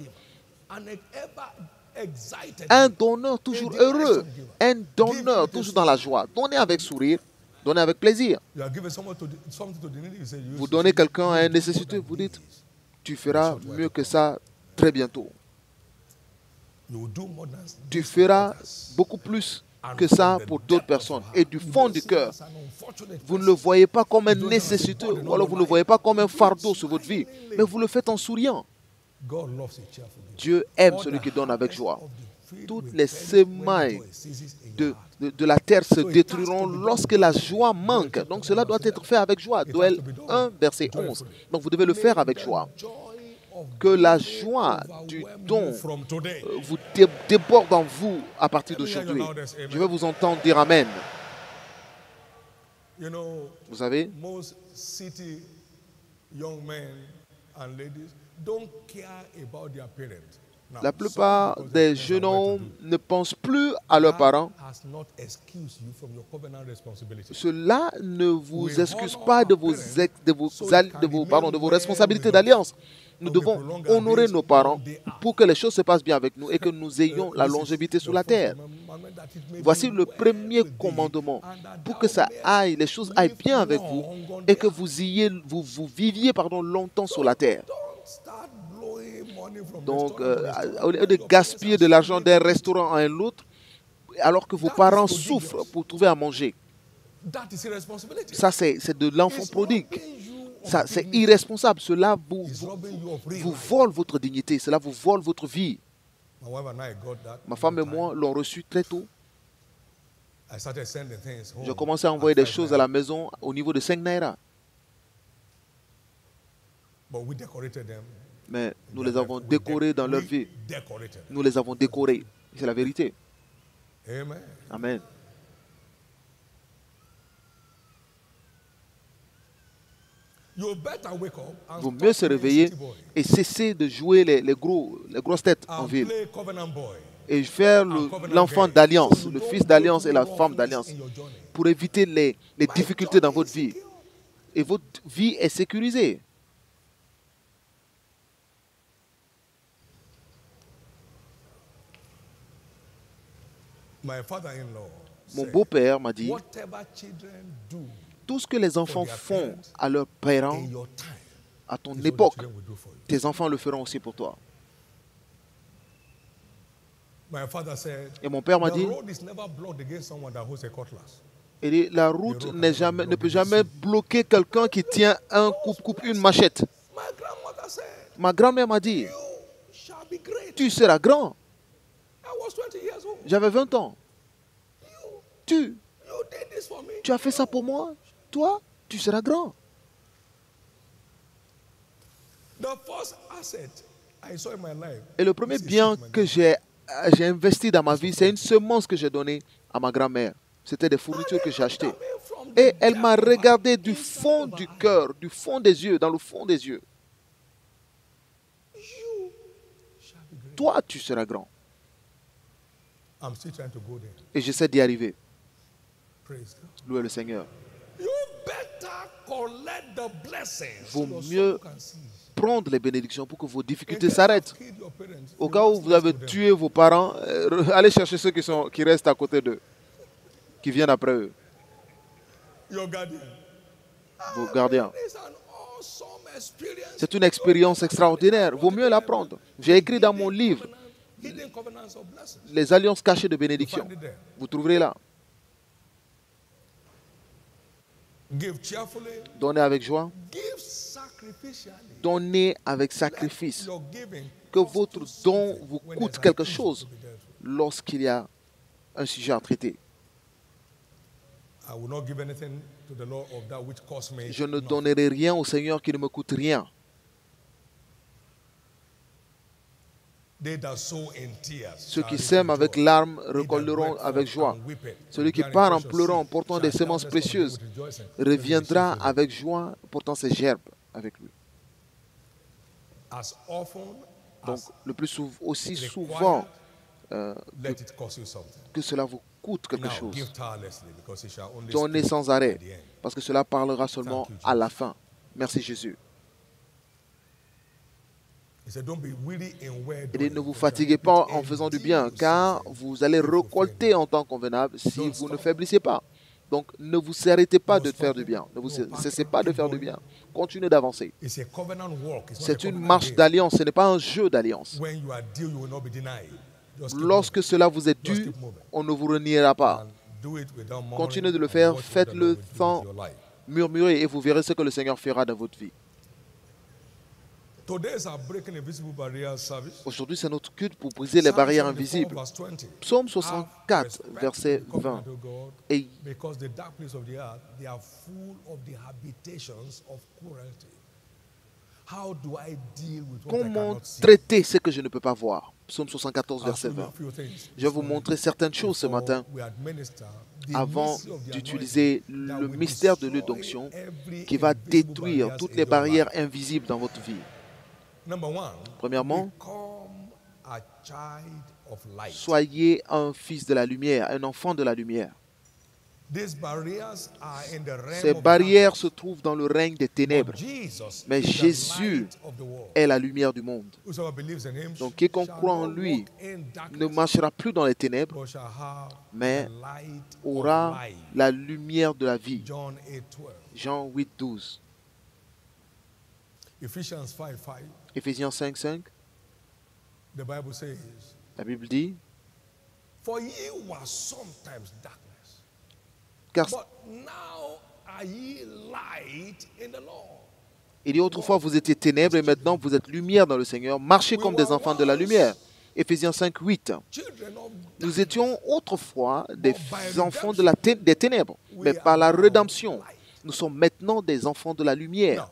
Un donneur toujours heureux. Un donneur toujours dans la joie. Donnez avec sourire. Donnez avec plaisir. Vous donnez quelqu'un à un nécessité, vous dites, tu feras mieux que ça très bientôt. Tu feras beaucoup plus que ça pour d'autres personnes. Et du fond du cœur, vous ne le voyez pas comme un nécessiteux, ou alors vous ne le voyez pas comme un fardeau sur votre vie, mais vous le faites en souriant. Dieu aime celui qui donne avec joie. Toutes les semailles de la terre se détruiront lorsque la joie manque. Donc cela doit être fait avec joie. Joël 1, verset 11. Donc vous devez le faire avec joie. Que la joie du don vous déborde en vous à partir d'aujourd'hui. Je vais vous entendre dire Amen. Vous savez, la plupart des jeunes hommes ne pensent plus à leurs parents. Cela ne vous excuse pas de vos responsabilités d'alliance. Nous devons honorer nos parents pour que les choses se passent bien avec nous et que nous ayons la longévité sur la terre. Voici le premier commandement. Pour que ça aille, les choses aillent bien avec vous et que vous viviez longtemps sur la terre. Donc, au lieu de gaspiller de l'argent d'un restaurant à un autre, alors que vos parents souffrent pour trouver à manger. Ça, c'est de l'enfant prodigue. Ça, c'est irresponsable. Cela vous vole votre dignité. Cela vous vole votre vie. Ma femme et moi l'ont reçu très tôt. J'ai commencé à envoyer des choses à la maison au niveau de 5 naira. Mais nous les avons décorés dans leur vie. Nous les avons décorés. C'est la vérité. Amen. Il vaut mieux se réveiller et cesser de jouer les grosses têtes en ville. Et faire l'enfant d'alliance, le fils d'alliance et la femme d'alliance, pour éviter les difficultés dans votre vie. Et votre vie est sécurisée. Mon beau-père m'a dit, tout ce que les enfants font à leurs parents, à ton époque, tes enfants le feront aussi pour toi. Et mon père m'a dit, la route ne peut jamais bloquer quelqu'un qui tient un coupe-coupe, une machette. Ma grand-mère m'a dit, tu seras grand. J'avais 20 ans. Tu as fait ça pour moi. Toi, tu seras grand. Et le premier bien que j'ai investi dans ma vie, c'est une semence que j'ai donnée à ma grand-mère. C'était des fournitures que j'ai achetées. Et elle m'a regardé du fond du cœur, du fond des yeux, dans le fond des yeux. Toi, tu seras grand. Et j'essaie d'y arriver. Louez le Seigneur. Vaut mieux prendre les bénédictions pour que vos difficultés s'arrêtent. Au cas où vous avez tué vos parents, allez chercher ceux qui restent à côté d'eux, qui viennent après eux. Vos gardiens. C'est une expérience extraordinaire. Vaut mieux la prendre. J'ai écrit dans mon livre les alliances cachées de bénédiction. Vous trouverez là. Donnez avec joie. Donnez avec sacrifice. Que votre don vous coûte quelque chose lorsqu'il y a un sujet à traiter. Je ne donnerai rien au Seigneur qui ne me coûte rien. Ceux qui sèment avec larmes récolteront avec joie. Celui qui part en pleurant, portant des semences précieuses, reviendra avec joie, portant ses gerbes avec lui. Donc, aussi souvent que cela vous coûte quelque chose, donnez sans arrêt, parce que cela parlera seulement à la fin. Merci Jésus. Et ne vous fatiguez pas en faisant du bien, car vous allez récolter en temps convenable si vous ne faiblissez pas. Donc, ne vous arrêtez pas de faire du bien. Ne vous cessez pas de faire du bien. Continuez d'avancer. C'est une marche d'alliance, ce n'est pas un jeu d'alliance. Lorsque cela vous est dû, on ne vous reniera pas. Continuez de le faire, faites-le sans murmurer et vous verrez ce que le Seigneur fera dans votre vie. Aujourd'hui, c'est notre culte pour briser les barrières invisibles. Psaume 64, verset 20. Et comment traiter ce que je ne peux pas voir? Psaume 74, verset 20. Je vais vous montrer certaines choses ce matin avant d'utiliser le mystère de l'huile d'onction qui va détruire toutes les barrières invisibles dans votre vie. Premièrement, soyez un fils de la lumière, un enfant de la lumière. Ces barrières se trouvent dans le règne des ténèbres, mais Jésus est la lumière du monde. Donc quiconque croit en lui ne marchera plus dans les ténèbres, mais aura la lumière de la vie. Jean 8, 12. Éphésiens 5, 5. La Bible dit, car il dit autrefois vous étiez ténèbres et maintenant vous êtes lumière dans le Seigneur. Marchez comme des enfants de la lumière. Éphésiens 5, 8. Nous étions autrefois des enfants des ténèbres, mais par la rédemption, nous sommes maintenant des enfants de la lumière.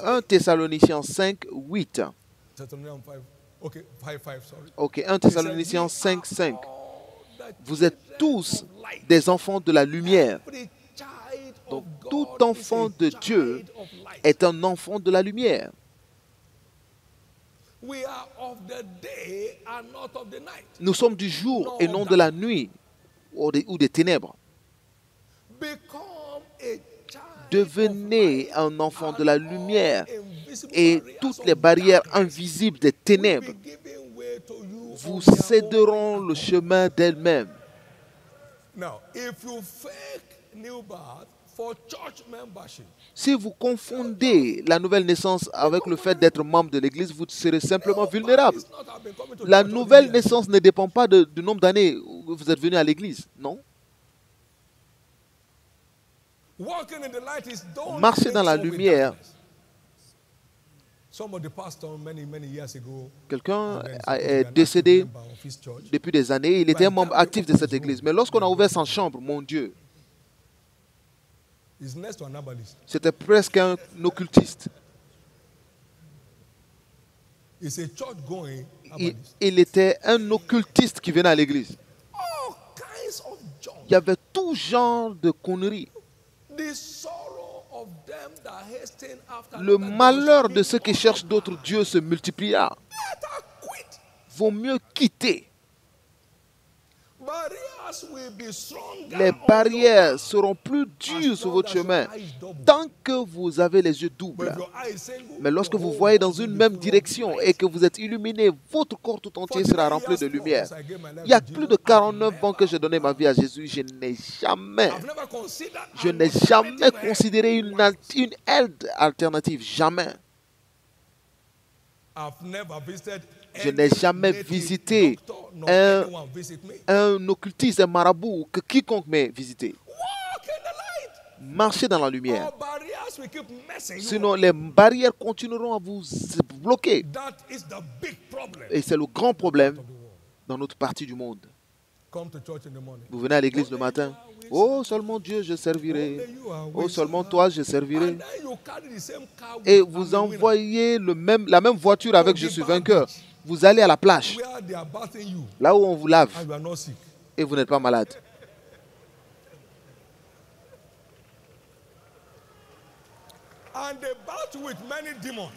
1 Thessaloniciens 5, 8. Ok, 1 Thessaloniciens 5, 5. Vous êtes tous des enfants de la lumière. Donc, tout enfant de Dieu est un enfant de la lumière. Nous sommes du jour et non de la nuit ou des ténèbres. Devenez un enfant de la lumière et toutes les barrières invisibles des ténèbres vous céderont le chemin d'elles-mêmes. Si vous confondez la nouvelle naissance avec le fait d'être membre de l'Église, vous serez simplement vulnérable. La nouvelle naissance ne dépend pas du nombre d'années où vous êtes venu à l'Église, non? Marcher dans la lumière. Quelqu'un est décédé depuis des années. Il était un membre actif de cette église. Mais lorsqu'on a ouvert sa chambre, mon Dieu, c'était presque un occultiste. Il était un occultiste qui venait à l'église. Il y avait tout genre de conneries. Le malheur de ceux qui cherchent d'autres dieux se multipliera. Vaut mieux quitter. Les barrières seront plus dures sur votre chemin tant que vous avez les yeux doubles. Mais lorsque vous voyez dans une même direction et que vous êtes illuminé, votre corps tout entier sera rempli de lumière. Il y a plus de 49 ans que j'ai donné ma vie à Jésus. Je n'ai jamais considéré une aide alternative. Jamais. Je n'ai jamais visité un occultiste, un marabout, que quiconque m'ait visité. Marchez dans la lumière. Sinon, les barrières continueront à vous bloquer. Et c'est le grand problème dans notre partie du monde. Vous venez à l'église le matin. Oh, seulement Dieu, je servirai. Oh, seulement toi, je servirai. Et vous envoyez la même voiture avec Je suis vainqueur. Vous allez à la plage, là où on vous lave, et vous n'êtes pas malade.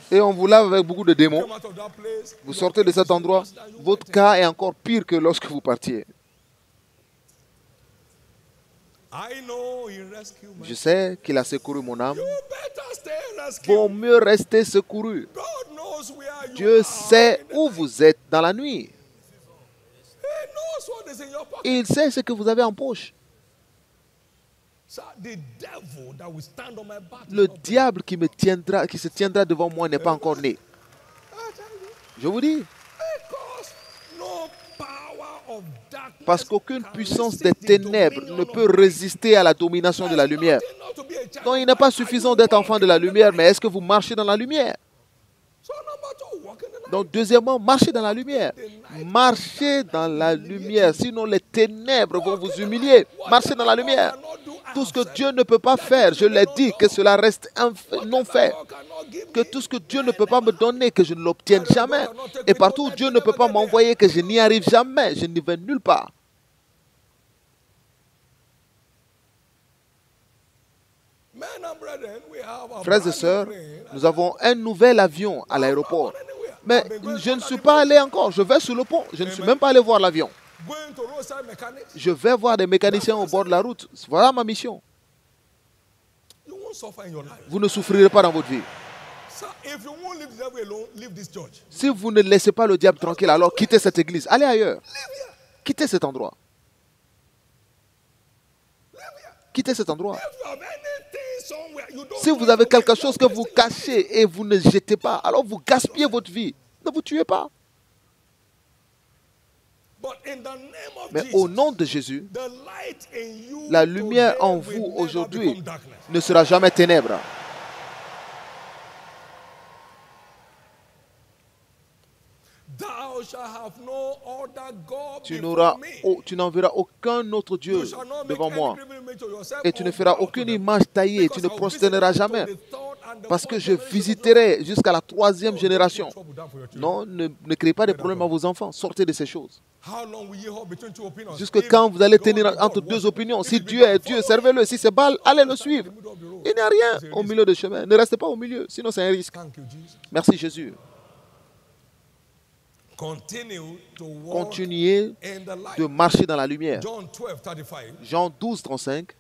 Et on vous lave avec beaucoup de démons. Vous sortez de cet endroit, votre cas est encore pire que lorsque vous partiez. Je sais qu'il a secouru mon âme. Vaut mieux rester secouru. Dieu sait où vous êtes dans la nuit. Il sait ce que vous avez en poche. Le diable qui se tiendra devant moi n'est pas encore né. Je vous dis. Parce qu'aucune puissance des ténèbres ne peut résister à la domination de la lumière. Donc il n'est pas suffisant d'être enfant de la lumière, mais est-ce que vous marchez dans la lumière? Donc deuxièmement, marchez dans la lumière. Marchez dans la lumière, sinon les ténèbres vont vous humilier. Marchez dans la lumière. Tout ce que Dieu ne peut pas faire, je l'ai dit, que cela reste non fait. Que tout ce que Dieu ne peut pas me donner, que je ne l'obtienne jamais. Et partout où Dieu ne peut pas m'envoyer, que je n'y arrive jamais. Je n'y vais nulle part. Frères et sœurs, nous avons un nouvel avion à l'aéroport. Mais je ne suis pas allé encore. Je vais sur le pont. Je ne suis même pas allé voir l'avion. Je vais voir des mécaniciens au bord de la route. Voilà ma mission. Vous ne souffrirez pas dans votre vie. Si vous ne laissez pas le diable tranquille, alors quittez cette église. Allez ailleurs. Quittez cet endroit. Quittez cet endroit. Si vous avez quelque chose que vous cachez et vous ne jetez pas, alors vous gaspillez votre vie. Ne vous tuez pas. Mais au nom de Jésus, la lumière en vous aujourd'hui ne sera jamais ténèbres. Tu n'enverras aucun autre Dieu devant moi. Et tu ne feras aucune image taillée. Tu ne prosterneras jamais. Parce que je visiterai jusqu'à la 3e génération. Non, ne créez pas de problèmes à vos enfants. Sortez de ces choses. Jusque quand vous allez tenir entre deux opinions? Si Dieu est Dieu, servez-le. Si c'est Baal, allez le suivre. Il n'y a rien au milieu du chemin. Ne restez pas au milieu, sinon c'est un risque. Merci Jésus. Continuez de marcher dans la lumière. Jean 12, 35.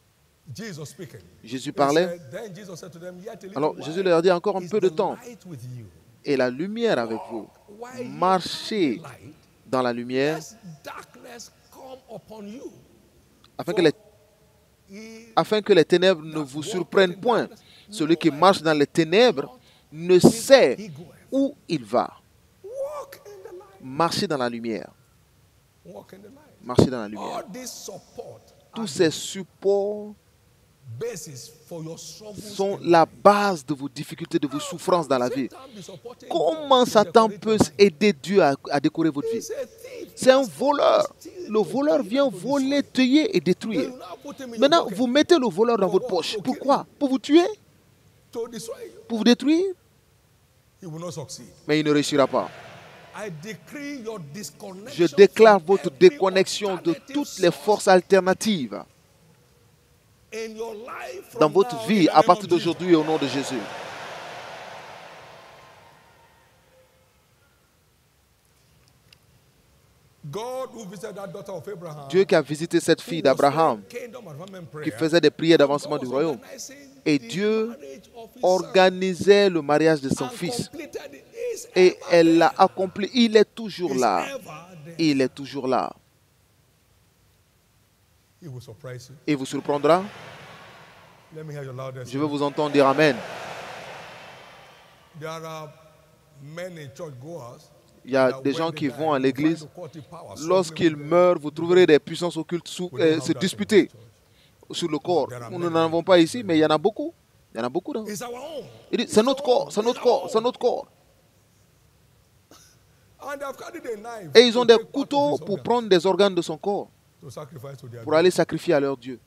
Jésus parlait. Alors Jésus leur dit encore un peu de temps. Et la lumière avec vous. Marchez dans la lumière afin que afin que les ténèbres ne vous surprennent point. Celui qui marche dans les ténèbres ne sait où il va. Marchez dans la lumière. Marchez dans la lumière. Tous ces supports sont la base de vos difficultés, de vos souffrances dans la vie. Comment Satan peut aider Dieu à décorer votre vie? C'est un voleur. Le voleur vient voler, tuer et détruire. Maintenant, vous mettez le voleur dans votre poche. Pourquoi? Pour vous tuer? Pour vous détruire? Mais il ne réussira pas. Je déclare votre déconnexion de toutes les forces alternatives dans votre vie à partir d'aujourd'hui au nom de Jésus. Dieu qui a visité cette fille d'Abraham, qui faisait des prières d'avancement du royaume, et Dieu organisait le mariage de son fils. Et elle l'a accompli. Il est toujours là. Il est toujours là. Il vous surprendra. Je veux vous entendre dire Amen. Il y a des gens qui vont à l'église. Lorsqu'ils meurent, vous trouverez des puissances occultes se disputer sur le corps. Nous n'en avons pas ici, mais il y en a beaucoup. Il y en a beaucoup. Il dit, c'est notre corps, c'est notre corps, c'est notre corps. Et ils ont des couteaux pour prendre des organes de son corps, pour aller sacrifier à leur Dieu.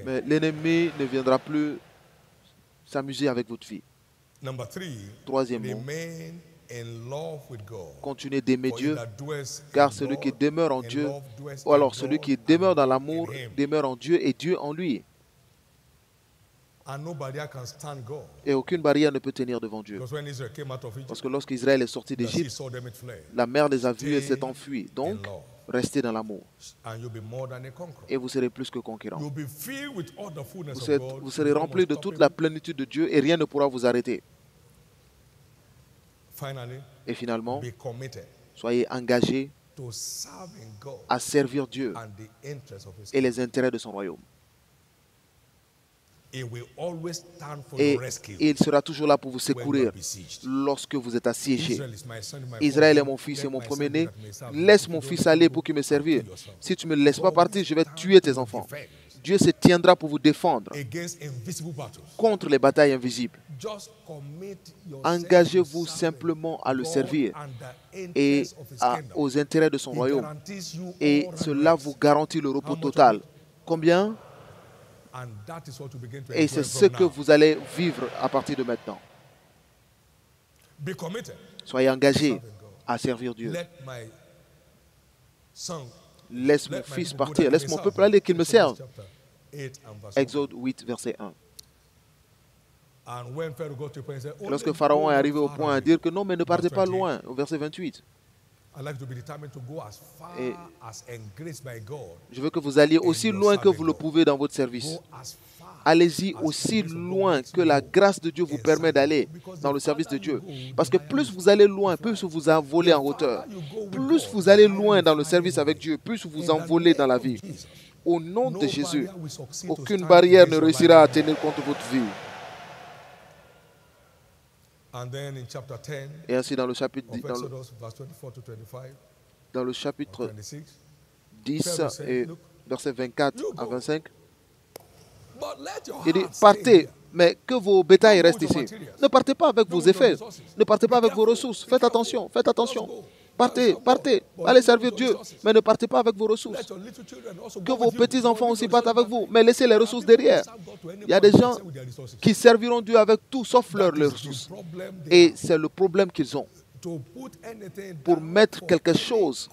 Mais l'ennemi ne viendra plus s'amuser avec votre vie. Troisièmement, continuez d'aimer Dieu, car celui qui demeure en Dieu, ou alors celui qui demeure dans l'amour, demeure en Dieu et Dieu en lui. Et aucune barrière ne peut tenir devant Dieu. Parce que lorsqu'Israël est sorti d'Égypte, la mer les a vus et s'est enfuie. Donc, restez dans l'amour. Et vous serez plus que conquérants. Vous serez remplis de toute la plénitude de Dieu et rien ne pourra vous arrêter. Et finalement, soyez engagés à servir Dieu et les intérêts de son royaume. Et il sera toujours là pour vous secourir lorsque vous êtes assiégés. Israël est mon fils et mon premier-né. Laisse mon fils aller pour qu'il me serve. Si tu ne me laisses pas partir, je vais tuer tes enfants. Dieu se tiendra pour vous défendre contre les batailles invisibles. Engagez-vous simplement à le servir et aux intérêts de son royaume. Et cela vous garantit le repos total. Combien? Et c'est ce que vous allez vivre à partir de maintenant. Soyez engagés à servir Dieu. Laisse mon fils partir, laisse mon peuple aller, qu'il me serve. Exode 8, verset 1. Lorsque Pharaon est arrivé au point à dire que non, mais ne partez pas loin, au verset 28. Et je veux que vous alliez aussi loin que vous le pouvez dans votre service. Allez-y aussi loin que la grâce de Dieu vous permet d'aller dans le service de Dieu. Parce que plus vous allez loin, plus vous envolez en hauteur. Plus vous allez loin dans le service avec Dieu, plus vous envolez dans la vie. Au nom de Jésus, aucune barrière ne réussira à tenir contre votre vie. Et ainsi dans le chapitre 10, et versets 24 à 25, il dit, partez, mais que vos bétails restent ici. Ne partez pas avec vos effets, ne partez pas avec vos ressources. Faites attention, faites attention. Partez, partez, allez servir Dieu, mais ne partez pas avec vos ressources. Que vos petits-enfants aussi partent avec vous, mais laissez les ressources derrière. Il y a des gens qui serviront Dieu avec tout sauf leurs ressources. Et c'est le problème qu'ils ont. Pour mettre quelque chose,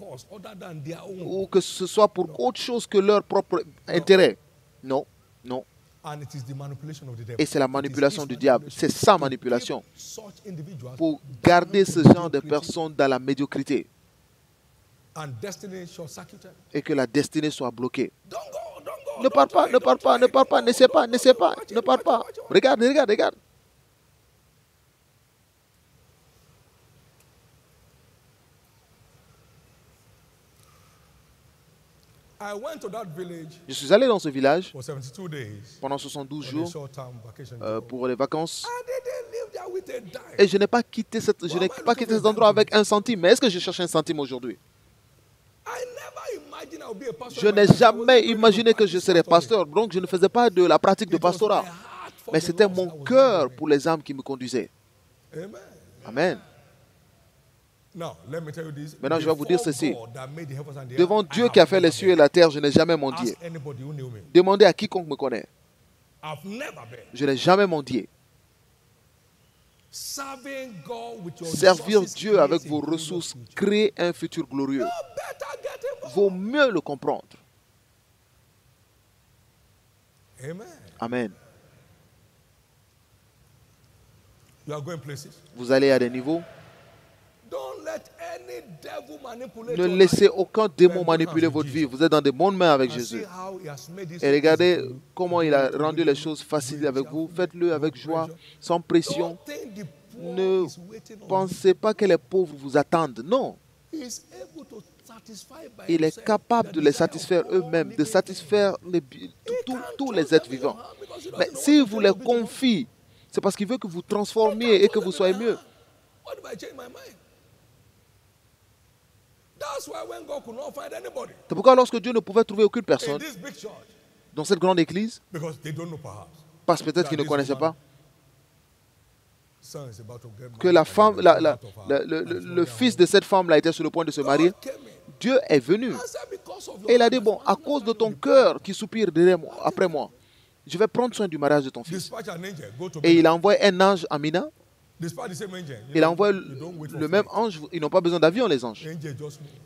ou que ce soit pour autre chose que leur propre intérêt. Non, non. Et c'est la manipulation du diable. C'est sa manipulation pour garder ce genre de personnes dans la médiocrité et que la destinée soit bloquée. Ne pars pas, ne pars pas, ne pars pas, n'essaie pas, n'essaie pas, ne pars pas. Regarde, regarde, regarde. Je suis allé dans ce village pendant 72 jours pour les vacances. Et je n'ai pas quitté cet endroit avec un centime. Mais est-ce que je cherche un centime aujourd'hui? Je n'ai jamais imaginé que je serais pasteur. Donc je ne faisais pas de la pratique de pastorat. Mais c'était mon cœur pour les âmes qui me conduisait. Amen. Maintenant, je vais vous dire ceci. Devant Dieu qui a fait les cieux et la terre, je n'ai jamais mendié. Demandez à quiconque me connaît. Je n'ai jamais mendié. Servir Dieu avec vos ressources crée un futur glorieux. Vaut mieux le comprendre. Amen. Vous allez à des niveaux. Ne laissez aucun démon manipuler votre vie. Vous êtes dans de bonnes mains avec Jésus. Et regardez comment il a rendu les choses faciles avec vous. Faites-le avec joie, sans pression. Ne pensez pas que les pauvres vous attendent. Non. Il est capable de les satisfaire eux-mêmes, de satisfaire tous les êtres vivants. Mais s'il vous les confie, c'est parce qu'il veut que vous transformiez et que vous soyez mieux. C'est pourquoi lorsque Dieu ne pouvait trouver aucune personne dans cette grande église, parce peut-être qu'il ne connaissait pas, que la femme, le fils de cette femme-là était sur le point de se marier, Dieu est venu. Et il a dit, bon, à cause de ton cœur qui soupire après moi, je vais prendre soin du mariage de ton fils. Et il a envoyé un ange à Mina. Il a envoyé le même ange. Ils n'ont pas besoin d'avion, les anges.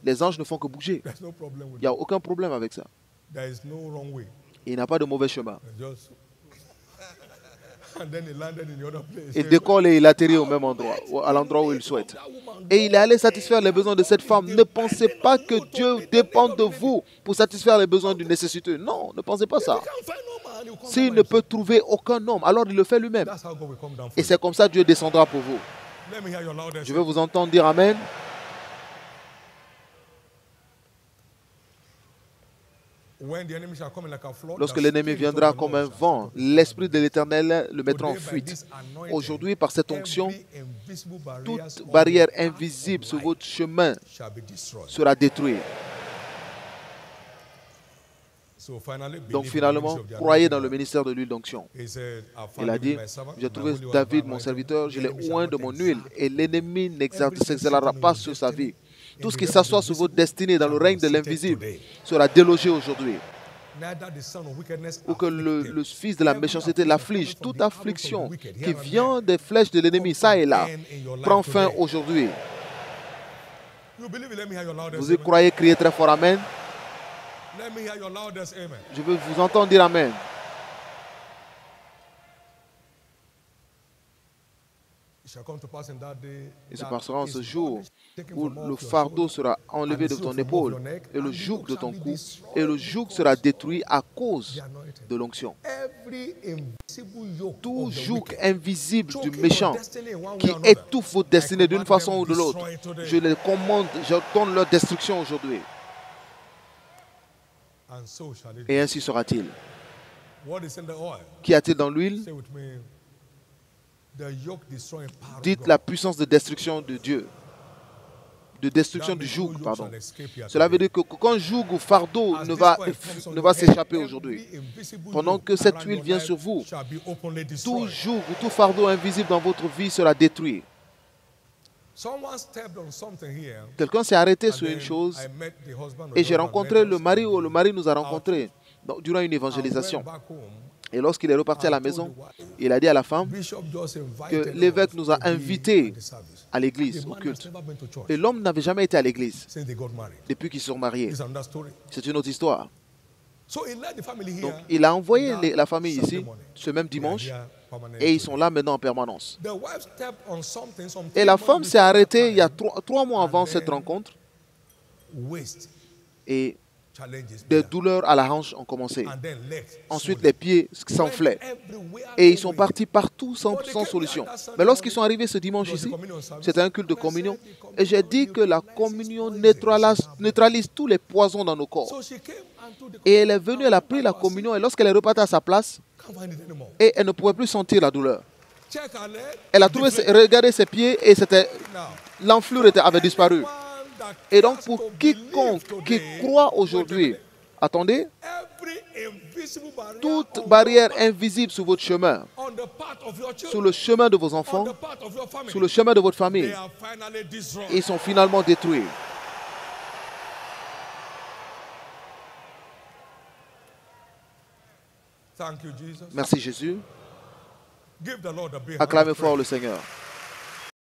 Les anges ne font que bouger. Il n'y a aucun problème avec ça. Il n'y a pas de mauvais chemin. Il décolle et il atterrit au même endroit, à l'endroit où il souhaite. Et il est allé satisfaire les besoins de cette femme. Ne pensez pas que Dieu dépend de vous pour satisfaire les besoins d'une nécessité. Non, ne pensez pas ça. S'il ne peut trouver aucun homme, alors il le fait lui-même. Et c'est comme ça que Dieu descendra pour vous. Je veux vous entendre dire Amen. Lorsque l'ennemi viendra comme un vent, l'Esprit de l'Éternel le mettra en fuite. Aujourd'hui, par cette onction, toute barrière invisible sur votre chemin sera détruite. Donc finalement, croyez dans le ministère de l'huile d'onction. Il a dit, j'ai trouvé David, mon serviteur, je l'ai oint de mon huile, et l'ennemi n'exercera pas sur sa vie. Tout ce qui s'assoit sur votre destinée dans le règne de l'invisible sera délogé aujourd'hui. Ou que le fils de la méchanceté l'afflige. Toute affliction qui vient des flèches de l'ennemi, ça et là, prend fin aujourd'hui. Vous y croyez, criez très fort Amen. Je veux vous entendre dire Amen. Il se passera en ce jour où le fardeau sera enlevé de ton épaule et le joug de ton cou, et le joug sera détruit à cause de l'onction. Tout joug invisible du méchant qui étouffe votre destinée d'une façon ou de l'autre, je les commande, je donne leur destruction aujourd'hui. Et ainsi sera-t-il. Qu'y a-t-il dans l'huile? Dites la puissance de destruction de Dieu. De destruction du joug, pardon. Cela veut dire que qu'un joug ou fardeau ne va s'échapper aujourd'hui. Pendant que cette huile vient sur vous, tout joug ou tout fardeau invisible dans votre vie sera détruit. Quelqu'un s'est arrêté sur une chose et j'ai rencontré le mari ou le mari nous a rencontrés durant une évangélisation. Et lorsqu'il est reparti à la maison, il a dit à la femme que l'évêque nous a invités à l'église, au culte. Et l'homme n'avait jamais été à l'église depuis qu'ils se sont mariés. C'est une autre histoire. Donc, il a envoyé la famille ici, ce même dimanche, et ils sont là maintenant en permanence. Et la femme s'est arrêtée il y a 3 mois avant cette rencontre. Et Des douleurs à la hanche ont commencé. Ensuite, les pieds s'enflaient. Et ils sont partis partout sans solution. Mais lorsqu'ils sont arrivés ce dimanche ici, c'était un culte de communion. Et j'ai dit que la communion neutralise tous les poisons dans nos corps. Et elle est venue, elle a pris la communion. Et lorsqu'elle est repartie à sa place, et elle ne pouvait plus sentir la douleur. Elle a trouvé, regardé ses pieds et l'enflure avait disparu. Et donc pour quiconque qui croit aujourd'hui, attendez, toute barrière invisible sur votre chemin, sur le chemin de vos enfants, sur le chemin de votre famille, ils sont finalement détruits. Merci Jésus. Acclamez fort le Seigneur.